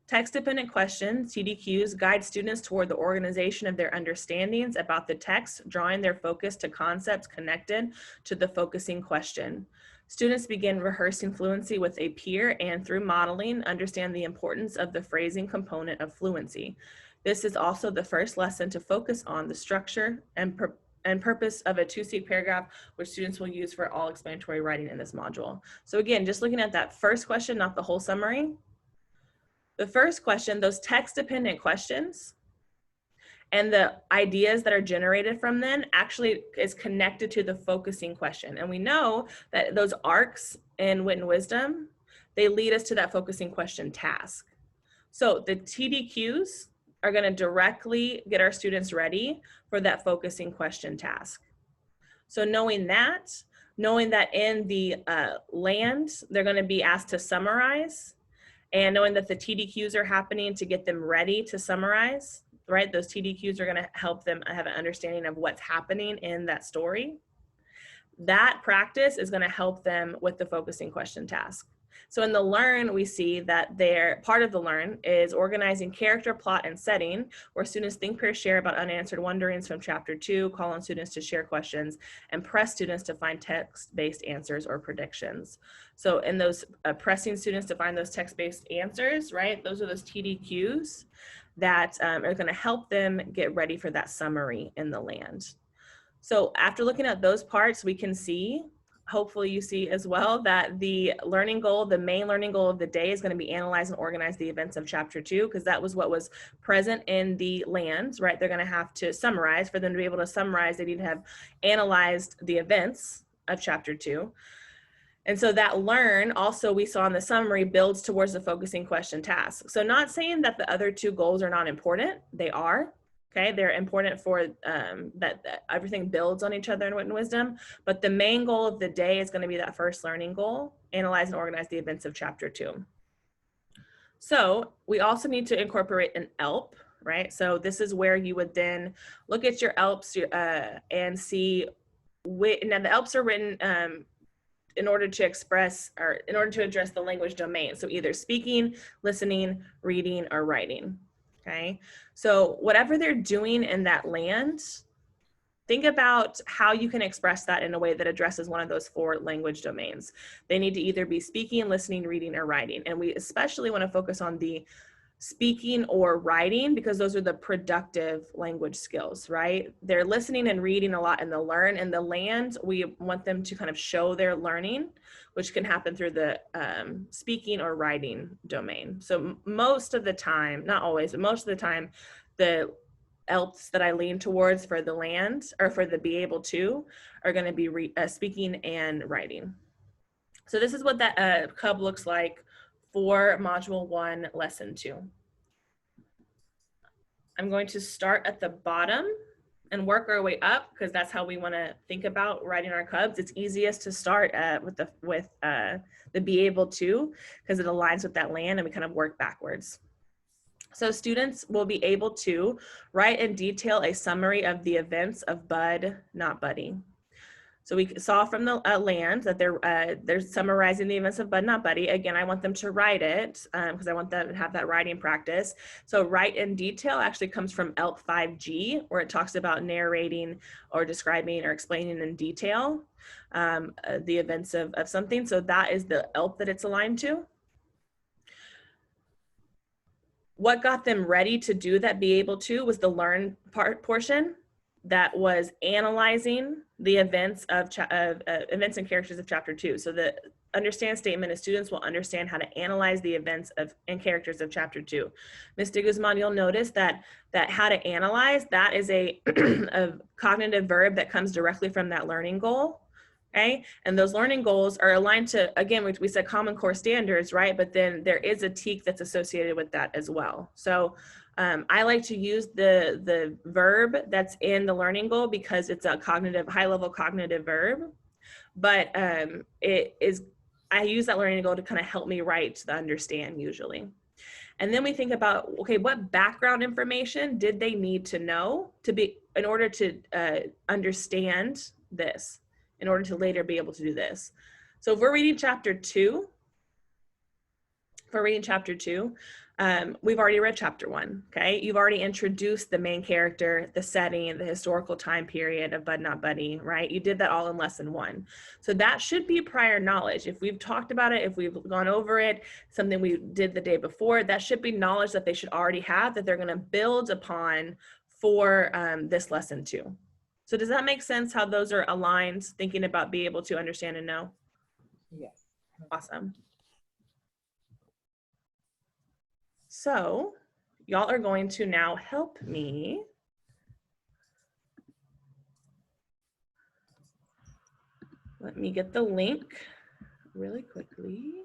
Text-dependent questions, TDQs, guide students toward the organization of their understandings about the text, drawing their focus to concepts connected to the focusing question. Students begin rehearsing fluency with a peer and through modeling, understand the importance of the phrasing component of fluency. This is also the first lesson to focus on the structure and purpose of a to-seek paragraph, which students will use for all explanatory writing in this module. So again, just looking at that first question, not the whole summary. The first question, those text-dependent questions and the ideas that are generated from them actually is connected to the focusing question. And we know that those arcs in Wit and Wisdom, they lead us to that focusing question task. So the TDQs are going to directly get our students ready for that focusing question task. So knowing that in the land, they're going to be asked to summarize, and knowing that the TDQs are happening to get them ready to summarize, right? Those TDQs are going to help them have an understanding of what's happening in that story. That practice is going to help them with the focusing question task. So in the learn, we see that part of the learn is organizing character, plot, and setting, where students think, pair, share about unanswered wonderings from Chapter 2, call on students to share questions, and press students to find text-based answers or predictions. So in those pressing students to find those text-based answers, right, those are those TDQs that are going to help them get ready for that summary in the land. So after looking at those parts, we can see, hopefully you see as well, that the learning goal, the main learning goal of the day is going to be analyze and organize the events of Chapter 2, because that was what was present in the land, right? They're going to have to summarize. For them to be able to summarize, they need to have analyzed the events of Chapter 2. And so that learn also we saw in the summary builds towards the focusing question task. So not saying that the other two goals are not important, they are. Okay, they're important for that everything builds on each other in Wit and Wisdom, but the main goal of the day is going to be that first learning goal, analyze and organize the events of Chapter 2. So we also need to incorporate an ELP, right? So this is where you would then look at your ELPs and see, now the ELPs are written in order to express or in order to address the language domain. So either speaking, listening, reading, or writing. Okay. So whatever they're doing in that land, think about how you can express that in a way that addresses one of those 4 language domains. They need to either be speaking, listening, reading, or writing. And we especially want to focus on the speaking or writing because those are the productive language skills, right? They're listening and reading a lot and they'll learn. In the land, we want them to kind of show their learning, which can happen through the speaking or writing domain. So most of the time, not always, but most of the time, the ELPs that I lean towards for the land or for the be able to are going to be speaking and writing. So this is what that cub looks like for Module 1, Lesson 2. I'm going to start at the bottom and work our way up because that's how we want to think about writing our cubs. It's easiest to start with the be able to because it aligns with that land and we kind of work backwards. So students will be able to write in detail a summary of the events of Bud, Not Buddy. So we saw from the land that they're summarizing the events of Bud Not Buddy. Again, I want them to write it because I want them to have that writing practice. So write in detail actually comes from ELP 5G, where it talks about narrating or describing or explaining in detail the events of something. So that is the ELP that it's aligned to. What got them ready to do that be able to was the learn portion that was analyzing the events of events and characters of chapter 2. So the understand statement is students will understand how to analyze the events of and characters of chapter 2. Ms. de Guzman, you'll notice that how to analyze, that is a cognitive verb that comes directly from that learning goal. Okay, and those learning goals are aligned to, again, we said Common Core standards, right? But then there is a TEK that's associated with that as well. So I like to use the verb that's in the learning goal because it's a high-level cognitive verb. But I use that learning goal to kind of help me write the understand usually. And then we think about, okay, what background information did they need to know in order to understand this? In order to later be able to do this. So if we're reading chapter 2, we've already read chapter 1, okay? You've already introduced the main character, the setting, the historical time period of Bud Not Buddy, right? You did that all in lesson 1. So that should be prior knowledge. If we've talked about it, if we've gone over it, something we did the day before, that should be knowledge that they should already have that they're gonna build upon for this lesson 2. So does that make sense how those are aligned, thinking about be able to understand and know? Yes. Awesome. So y'all are going to now help me. Let me get the link really quickly.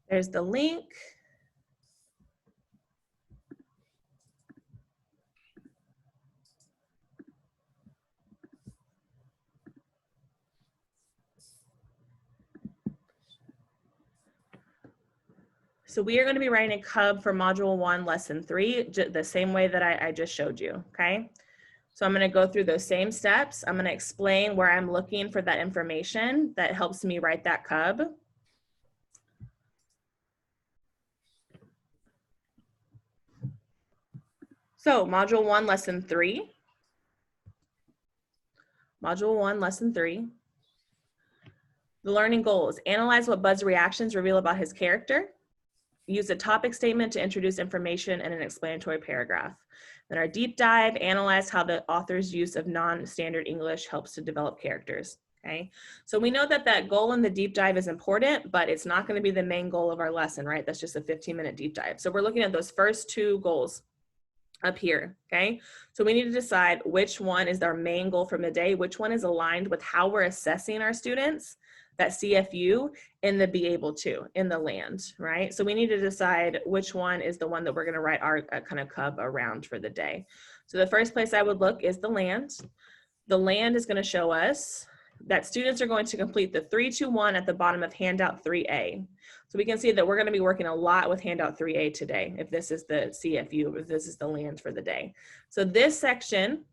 There's the link. So we are going to be writing a cub for module 1, lesson 3, the same way that I just showed you, okay? So I'm going to go through those same steps. I'm going to explain where I'm looking for that information that helps me write that cub. So module 1, lesson 3. Module 1, lesson 3. The learning goals: analyze what Bud's reactions reveal about his character. Use a topic statement to introduce information in an explanatory paragraph. Then our deep dive: analyze how the author's use of non-standard English helps to develop characters. Okay, so we know that that goal in the deep dive is important, but it's not going to be the main goal of our lesson, right? That's just a 15-minute deep dive. So we're looking at those first 2 goals up here, okay? So we need to decide which one is our main goal from the day, which one is aligned with how we're assessing our students, that CFU, in the be able to, in the land, right? So we need to decide which one is the one that we're gonna write our kind of cub around for the day. So the first place I would look is the land. The land is gonna show us that students are going to complete the 3-2-1 at the bottom of handout 3A. So we can see that we're gonna be working a lot with handout 3A today, if this is the CFU, if this is the land for the day. So this section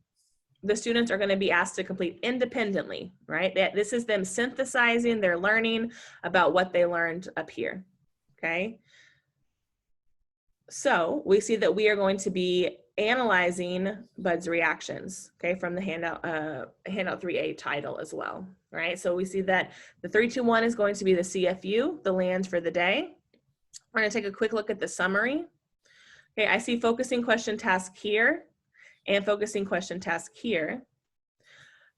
the students are going to be asked to complete independently, right? This is them synthesizing their learning about what they learned up here, okay? So we see that we are going to be analyzing Bud's reactions, okay, from the handout 3A title as well, right? So we see that the 3-2-1 is going to be the CFU, the land for the day. We're going to take a quick look at the summary. Okay, I see focusing question task here and focusing question task here.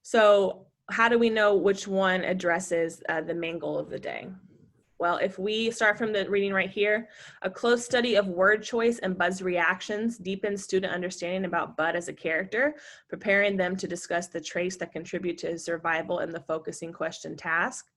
So how do we know which one addresses the main goal of the day? Well, if we start from the reading right here, a close study of word choice and Bud's reactions deepens student understanding about Bud as a character, preparing them to discuss the traits that contribute to his survival in the focusing question task.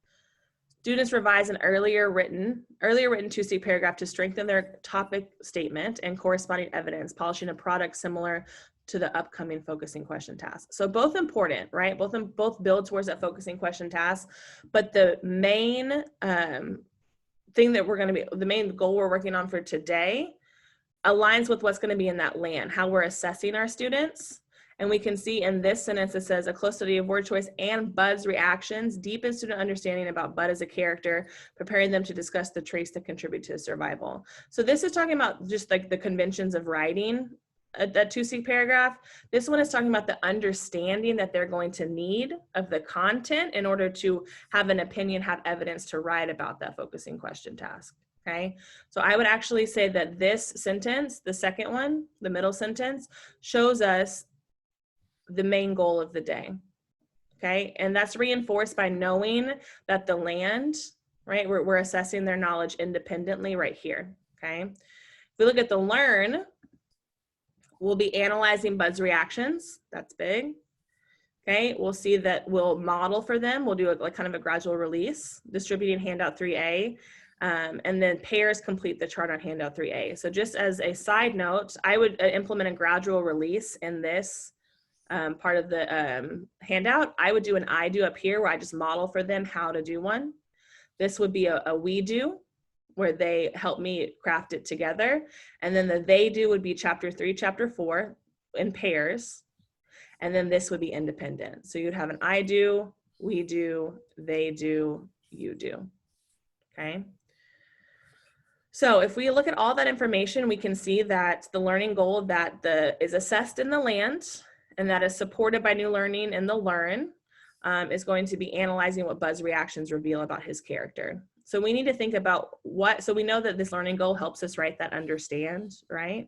Students revise an earlier written 2C paragraph to strengthen their topic statement and corresponding evidence, polishing a product similar to the upcoming focusing question task. So both important, right? Both build towards that focusing question task, but the main thing that the main goal we're working on for today aligns with what's going to be in that land, how we're assessing our students. And we can see in this sentence, it says a close study of word choice and Bud's reactions deepen student understanding about Bud as a character, preparing them to discuss the traits that contribute to his survival. So this is talking about just like the conventions of writing, that 2C paragraph. This one is talking about the understanding that they're going to need of the content in order to have an opinion, have evidence to write about that focusing question task. Okay, so I would actually say that this sentence, the second one, the middle sentence, shows us the main goal of the day. Okay, and that's reinforced by knowing that the land, right, we're assessing their knowledge independently right here. Okay, if we look at the learn, we'll be analyzing Bud's reactions. That's big. Okay, we'll see that we'll model for them. We'll do like kind of a gradual release, distributing handout 3A, and then pairs complete the chart on handout 3A. So just as a side note, I would implement a gradual release in this part of the handout. I would do an I do up here where I just model for them how to do one. This would be a we do, where they help me craft it together. And then the they do would be chapter 3, chapter 4 in pairs. And then this would be independent. So you'd have an I do, we do, they do, you do. Okay. So if we look at all that information, we can see that the learning goal that is assessed in the land and that is supported by new learning in the learn is going to be analyzing what Bud's reactions reveal about his character. So we need to think about so we know that this learning goal helps us write that understand, right?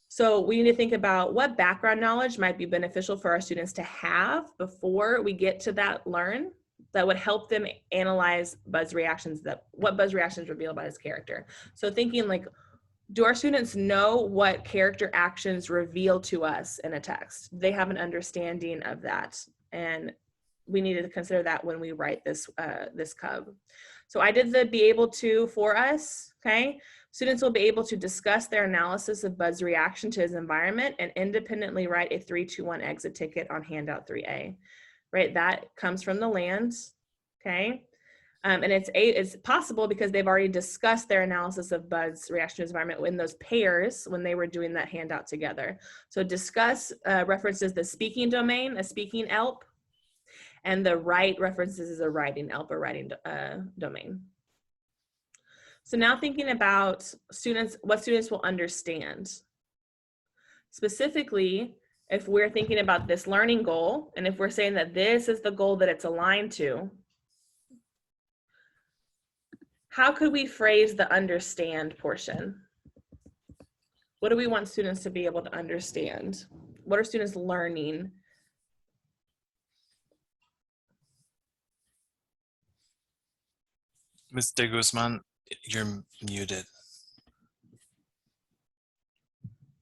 So we need to think about what background knowledge might be beneficial for our students to have before we get to that learn that would help them analyze Bud's reactions, what Bud's reactions reveal about his character. So thinking like, do our students know what character actions reveal to us in a text? Do they have an understanding of that? And we needed to consider that when we write this cub. So I did the be able to for us, okay? Students will be able to discuss their analysis of Bud's reaction to his environment and independently write a 3-2-1 exit ticket on handout 3A, right? That comes from the land, okay? And it's possible because they've already discussed their analysis of Bud's reaction to his environment in those pairs when they were doing that handout together. So discuss references the speaking domain, a speaking ELP, and the write references a writing ELP or writing domain. So now thinking about what students will understand. Specifically, if we're thinking about this learning goal, and if we're saying that this is the goal that it's aligned to, how could we phrase the understand portion? What do we want students to be able to understand? What are students learning? Ms. De Guzman, you're muted.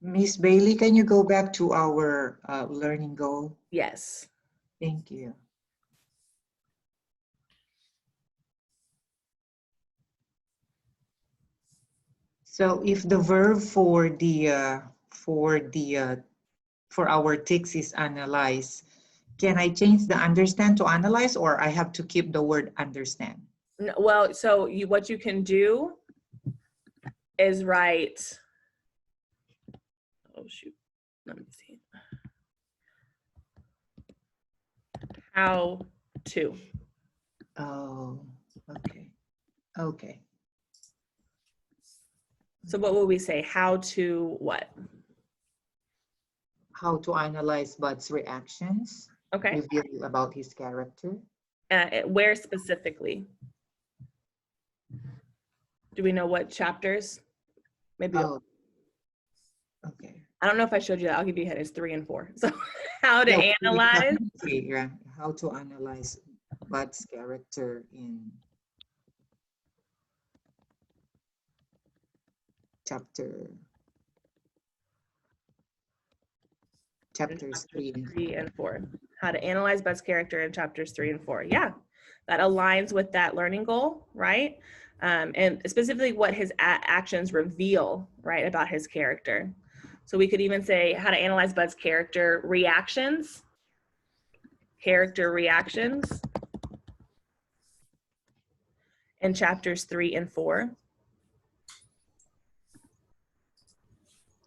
Miss Bailey, can you go back to our learning goal? Yes. Thank you. So if the verb for our ticks is analyze, can I change the understand to analyze, or I have to keep the word understand? No, well, so what you can do is write, oh shoot, let me see. how to. Oh, okay. Okay. So what would we say? How to what? How to analyze Bud's reactions, Okay. reveal about his character. Where specifically? Do we know what chapters? Maybe. Oh, okay. I don't know if I showed you that. I'll give you a hint. It's 3 and 4. So how to Yeah, analyze. okay, yeah. How to analyze Bud's character in chapters 3 and 3 and 4. How to analyze Bud's character in chapters 3 and 4. Yeah, that aligns with that learning goal, right? And specifically what his actions reveal, right, about his character. So we could even say how to analyze Bud's character reactions in chapters 3 and 4.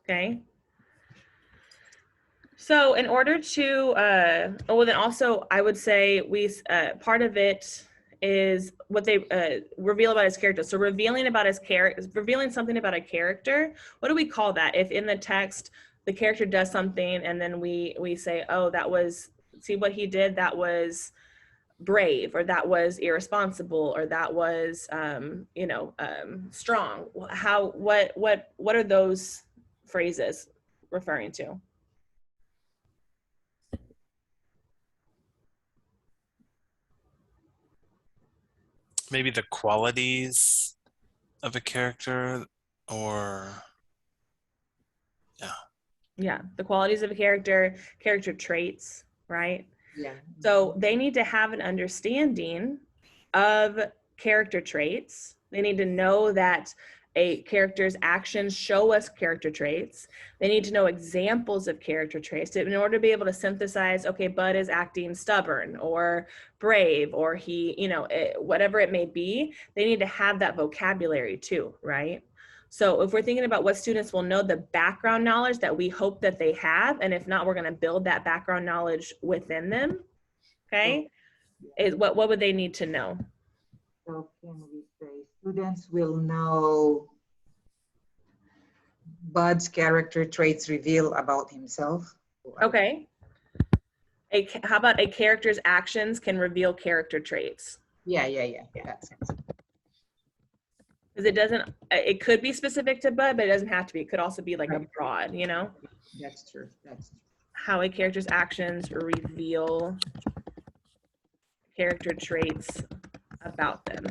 Okay. So in order to, well, then also I would say part of it is what they reveal about his character. So revealing about his character, revealing something about a character. What do we call that? If in the text the character does something and then we say, oh, that was, see what he did, that was brave, or that was irresponsible, or that was, strong. What are those phrases referring to? Maybe the qualities of a character, or Yeah, the qualities of a character traits, right? yeah. So they need to have an understanding of character traits. They need to know that a character's actions show us character traits. They need to know examples of character traits in order to be able to synthesize, okay, Bud is acting stubborn or brave, or he, whatever it may be. They need to have that vocabulary too, right? So if we're thinking about what students will know, the background knowledge that we hope that they have, and if not, we're going to build that background knowledge within them. Okay, is what would they need to know? So can we say students will know Bud's character traits reveal about himself? Okay. How about a character's actions can reveal character traits? Yeah. That's it. Because it could be specific to Bud, but it doesn't have to be. It could also be like a broad, That's true. How a character's actions reveal character traits about them.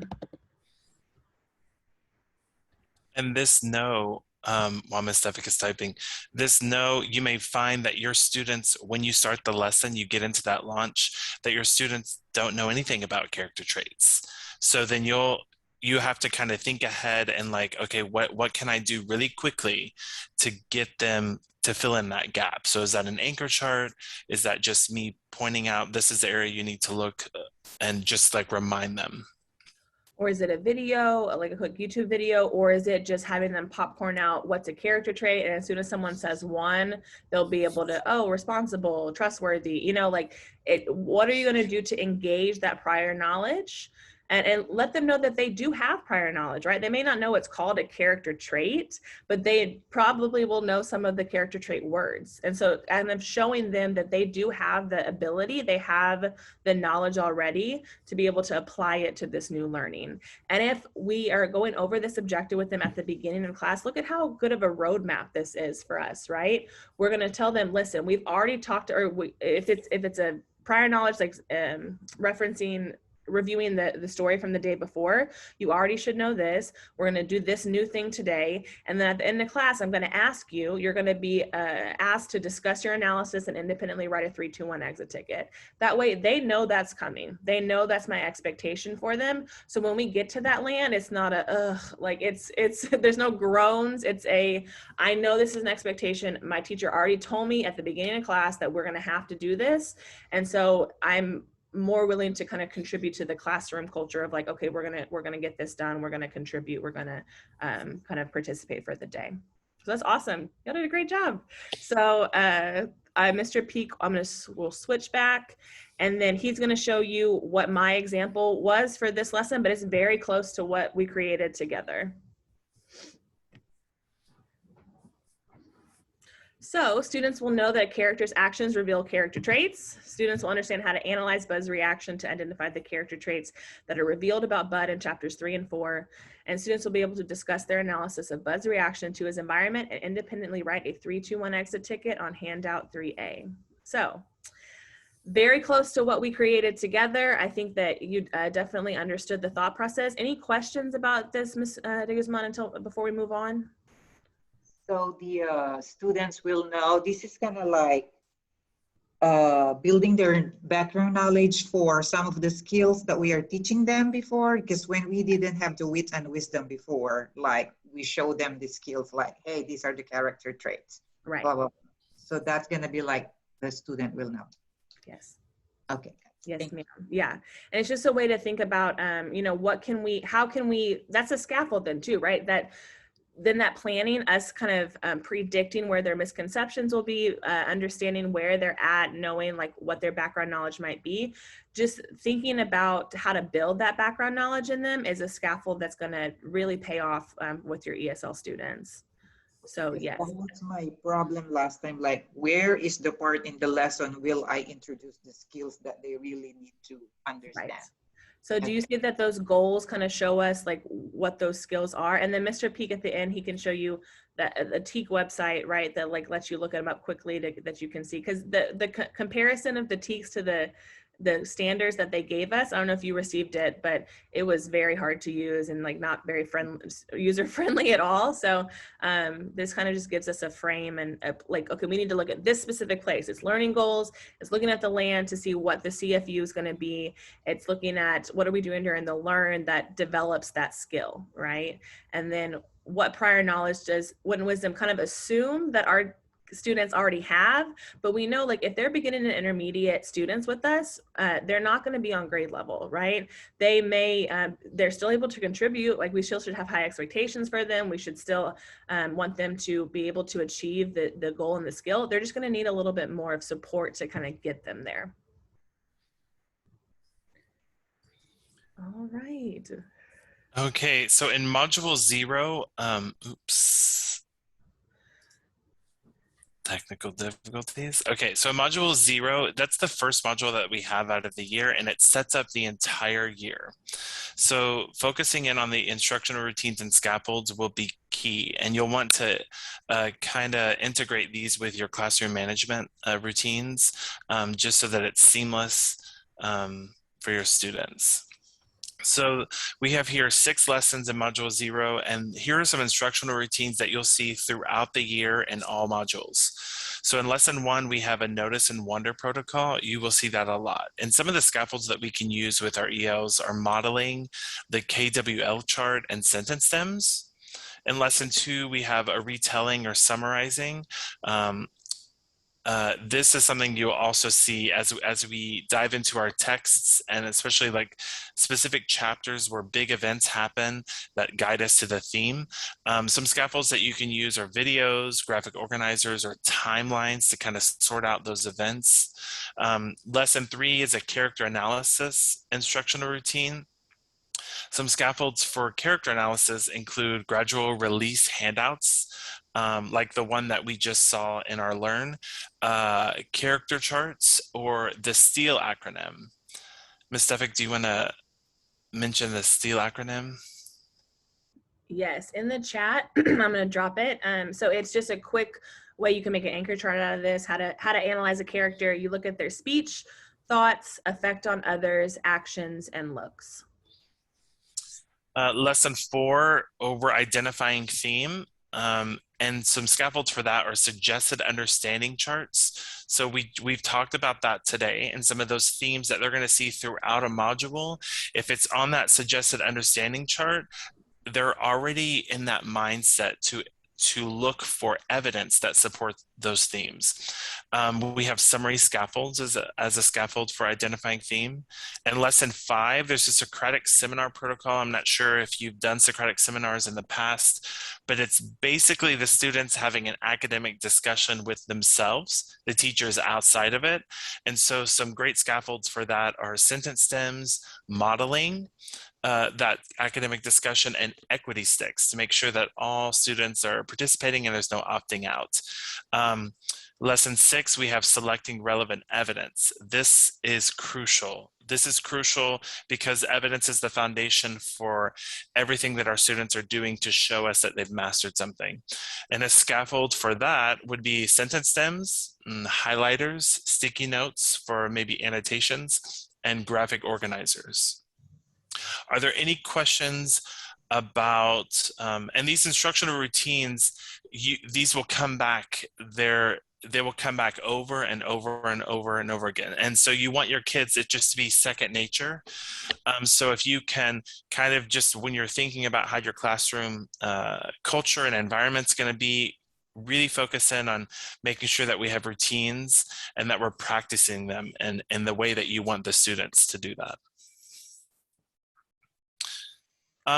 and this no, while Ms. Stefik is typing, this no, you may find that your students, when you start the lesson, you get into that launch, that your students don't know anything about character traits. So then you have to kind of think ahead and like, okay, what can I do really quickly to get them to fill in that gap? So is that an anchor chart? Is that just me pointing out this is the area you need to look and just like remind them? Or is it a video, like a quick YouTube video, or is it just having them popcorn out what's a character trait? And as soon as someone says one, they'll be able to, oh, responsible, trustworthy, what are you going to do to engage that prior knowledge? And let them know that they do have prior knowledge, right? They may not know it's called a character trait, but they probably will know some of the character trait words. And so kind of showing them that they do have the ability, they have the knowledge already to be able to apply it to this new learning. And if we are going over this objective with them at the beginning of class, look at how good of a roadmap this is for us, right? We're going to tell them, listen, we've already talked, if it's a prior knowledge, like reviewing the story from the day before, you already should know this. We're going to do this new thing today. And then at the end of class, I'm going to ask you're going to be asked to discuss your analysis and independently write a 3-2-1 exit ticket. That way they know that's coming. They know that's my expectation for them. So when we get to that land, it's not there's no groans. It's I know this is an expectation. My teacher already told me at the beginning of class that we're going to have to do this. And so I'm more willing to kind of contribute to the classroom culture of like, okay, we're gonna get this done. We're gonna contribute. We're gonna kind of participate for the day. So that's awesome. You did a great job. So Mr. Peak, we'll switch back, and then he's going to show you what my example was for this lesson, but it's very close to what we created together. So students will know that a character's actions reveal character traits. Students will understand how to analyze Bud's reaction to identify the character traits that are revealed about Bud in chapters 3 and 4. And students will be able to discuss their analysis of Bud's reaction to his environment and independently write a 3-2-1 exit ticket on handout 3A. So very close to what we created together. I think that you definitely understood the thought process. Any questions about this, Ms. de Guzman, before we move on? So the students will know this is kind of like building their background knowledge for some of the skills that we are teaching them before, because when we didn't have the wit and wisdom before, like we show them the skills like, hey, these are the character traits. Right. Blah, blah, blah. So that's going to be like the student will know. Yes. Okay. Yes, ma'am. Yeah. And it's just a way to think about, you know, how can we, that's a scaffold then too, right? That planning, us kind of predicting where their misconceptions will be, understanding where they're at, knowing like what their background knowledge might be, just thinking about how to build that background knowledge in them is a scaffold that's going to really pay off with your ESL students. So yes. That was my problem last time. Like, where is the part in the lesson will I introduce the skills that they really need to understand? Right. So do you see that those goals kind of show us like what those skills are? And then Mr. Peak at the end, he can show you that the TEAK website, right? That like lets you look them up quickly that you can see. Because the comparison of the TEAKs to the standards that they gave us, I don't know if you received it, but it was very hard to use and like not very user friendly at all. So this kind of just gives us a frame and like, okay, we need to look at this specific place. It's learning goals. It's looking at the land to see what the CFU is going to be. It's looking at what are we doing during the learn that develops that skill, right? And then what prior knowledge does Wit and Wisdom kind of assume that our students already have, but we know like if they're beginning and intermediate students with us, they're not going to be on grade level, right? They may, they're still able to contribute, like we still should have high expectations for them. We should still want them to be able to achieve the goal and the skill. They're just going to need a little bit more of support to kind of get them there. All right. Okay, so in module 0, technical difficulties. Okay, so module 0, that's the first module that we have out of the year, and it sets up the entire year. So focusing in on the instructional routines and scaffolds will be key, and you'll want to kind of integrate these with your classroom management routines, just so that it's seamless for your students. So we have here 6 lessons in module 0, and here are some instructional routines that you'll see throughout the year in all modules. So in lesson 1, we have a notice and wonder protocol. You will see that a lot. And some of the scaffolds that we can use with our ELs are modeling, the KWL chart, and sentence stems. In lesson 2, we have a retelling or summarizing. This is something you'll also see as we dive into our texts, and especially like specific chapters where big events happen that guide us to the theme. Some scaffolds that you can use are videos, graphic organizers, or timelines to kind of sort out those events. Lesson 3 is a character analysis instructional routine. Some scaffolds for character analysis include gradual release handouts, like the one that we just saw in our Learn, character charts, or the STEAL acronym. Ms. Stefik, do you want to mention the STEAL acronym? Yes, in the chat, I'm going to drop it. So it's just a quick way you can make an anchor chart out of this, how to analyze a character. You look at their speech, thoughts, effect on others, actions, and looks. Lesson 4, we're identifying theme, and some scaffolds for that are suggested understanding charts. So we've talked about that today, and some of those themes that they're going to see throughout a module. If it's on that suggested understanding chart, they're already in that mindset to look for evidence that support those themes. We have summary scaffolds as a scaffold for identifying theme. In lesson 5, there's a Socratic seminar protocol. I'm not sure if you've done Socratic seminars in the past, but it's basically the students having an academic discussion with themselves, the teachers outside of it. And so some great scaffolds for that are sentence stems, modeling, that academic discussion, and equity sticks to make sure that all students are participating and there's no opting out. Lesson 6, we have selecting relevant evidence. This is crucial. This is crucial because evidence is the foundation for everything that our students are doing to show us that they've mastered something. And a scaffold for that would be sentence stems, highlighters, sticky notes for maybe annotations, and graphic organizers. Are there any questions about, and these instructional routines, these will come back, they will come back over and over and over and over again. And so you want your kids it just to be second nature. So if you can kind of just, when you're thinking about how your classroom culture and environment's going to be, really focus in on making sure that we have routines and that we're practicing them in the way that you want the students to do that.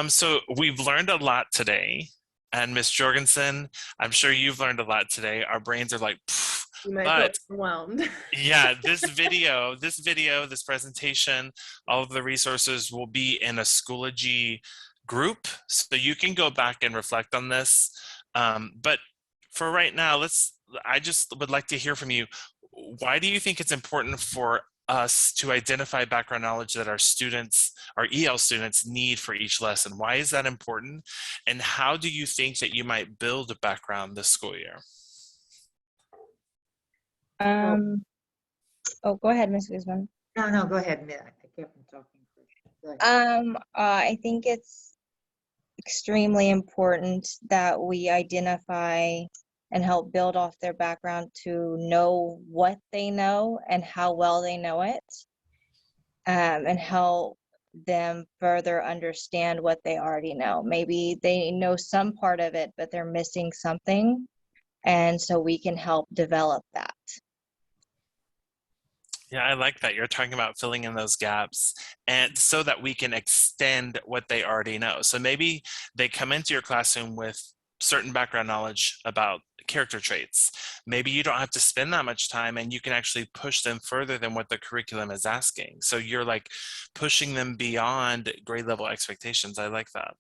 So we've learned a lot today, and Ms. Jorgensen, I'm sure you've learned a lot today. Our brains are like, You might but feel overwhelmed. yeah, this presentation, all of the resources will be in a Schoology group, so you can go back and reflect on this. But for right now, I just would like to hear from you. Why do you think it's important for us to identify background knowledge that our students, our EL students, need for each lesson? Why is that important? And how do you think that you might build a background this school year? Oh, go ahead, Ms. Guzman. No, go ahead. I kept on talking first. Go ahead. I think it's extremely important that we identify and help build off their background to know what they know and how well they know it, and help them further understand what they already know. Maybe they know some part of it, but they're missing something, and so we can help develop that. Yeah, I like that. You're talking about filling in those gaps, and so that we can extend what they already know. So maybe they come into your classroom with certain background knowledge about character traits. Maybe you don't have to spend that much time, and you can actually push them further than what the curriculum is asking. So you're like pushing them beyond grade level expectations. I like that.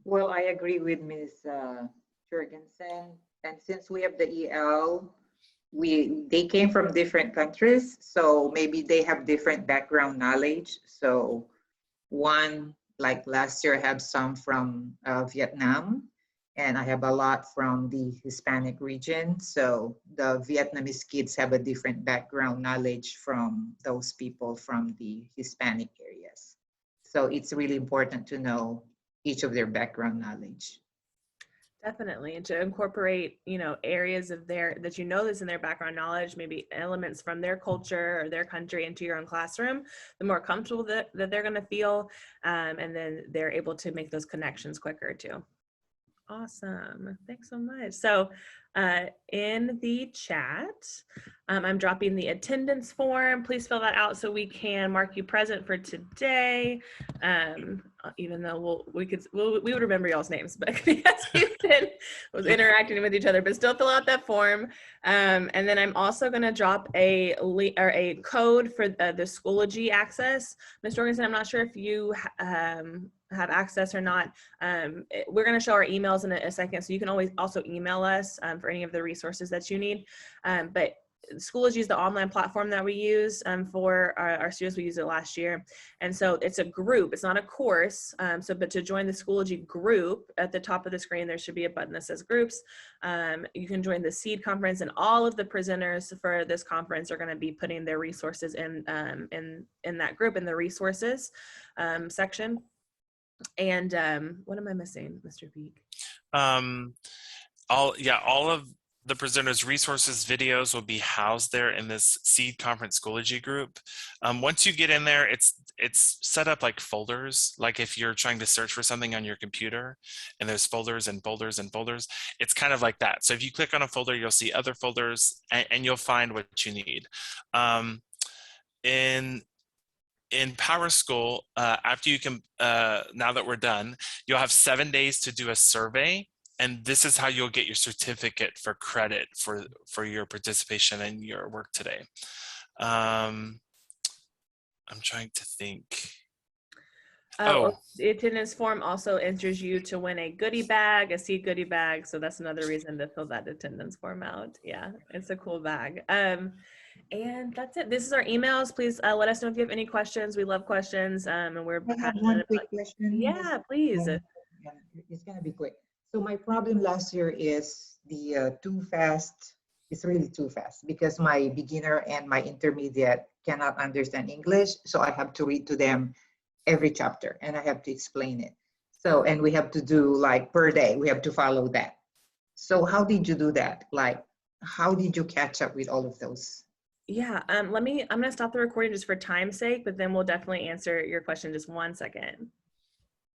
Well, I agree with Ms. Jorgensen. And since we have the EL, they came from different countries, so maybe they have different background knowledge. So one, like last year, I have some from Vietnam, and I have a lot from the Hispanic region. So the Vietnamese kids have a different background knowledge from those people from the Hispanic areas. So it's really important to know each of their background knowledge. Definitely, and to incorporate, areas of that that's in their background knowledge, maybe elements from their culture or their country into your own classroom, the more comfortable that they're going to feel, and then they're able to make those connections quicker too. Awesome, thanks so much. So in the chat, I'm dropping the attendance form. Please fill that out so we can mark you present for today. Even though we would remember y'all's names, but because we've been interacting with each other, but still fill out that form. And then I'm also going to drop a code for the Schoology access. Ms. Jorgensen, I'm not sure if you have access or not. We're going to show our emails in a second, so you can always also email us for any of the resources that you need. But Schoology is the online platform that we use for our students. We used it last year. And so it's a group, it's not a course. But to join the Schoology group, at the top of the screen, there should be a button that says groups. You can join the SEED conference, and all of the presenters for this conference are going to be putting their resources in that group, in the resources section. And what am I missing, Mr. Peak? All of the presenters' resources videos will be housed there in this Seed Conference Schoology group. Once you get in there, it's set up like folders, like if you're trying to search for something on your computer and there's folders and folders and folders, it's kind of like that. So if you click on a folder, you'll see other folders and you'll find what you need. In PowerSchool, after you can, now that we're done, you'll have 7 days to do a survey. And this is how you'll get your certificate for credit for your participation in your work today. I'm trying to think. The attendance form also enters you to win a goodie bag, a Seed goodie bag. So that's another reason to fill that attendance form out. Yeah, it's a cool bag. And that's it. This is our emails. Please let us know if you have any questions. We love questions, and we're I have passionate one about. quick question. Yeah, please. It's gonna be quick. So my problem last year is the too fast. It's really too fast because my beginner and my intermediate cannot understand English. So I have to read to them every chapter and I have to explain it. So, and we have to do like per day, we have to follow that. So how did you do that? Like, how did you catch up with all of those? Yeah, I'm gonna stop the recording just for time's sake, but then we'll definitely answer your question. Just 1 second.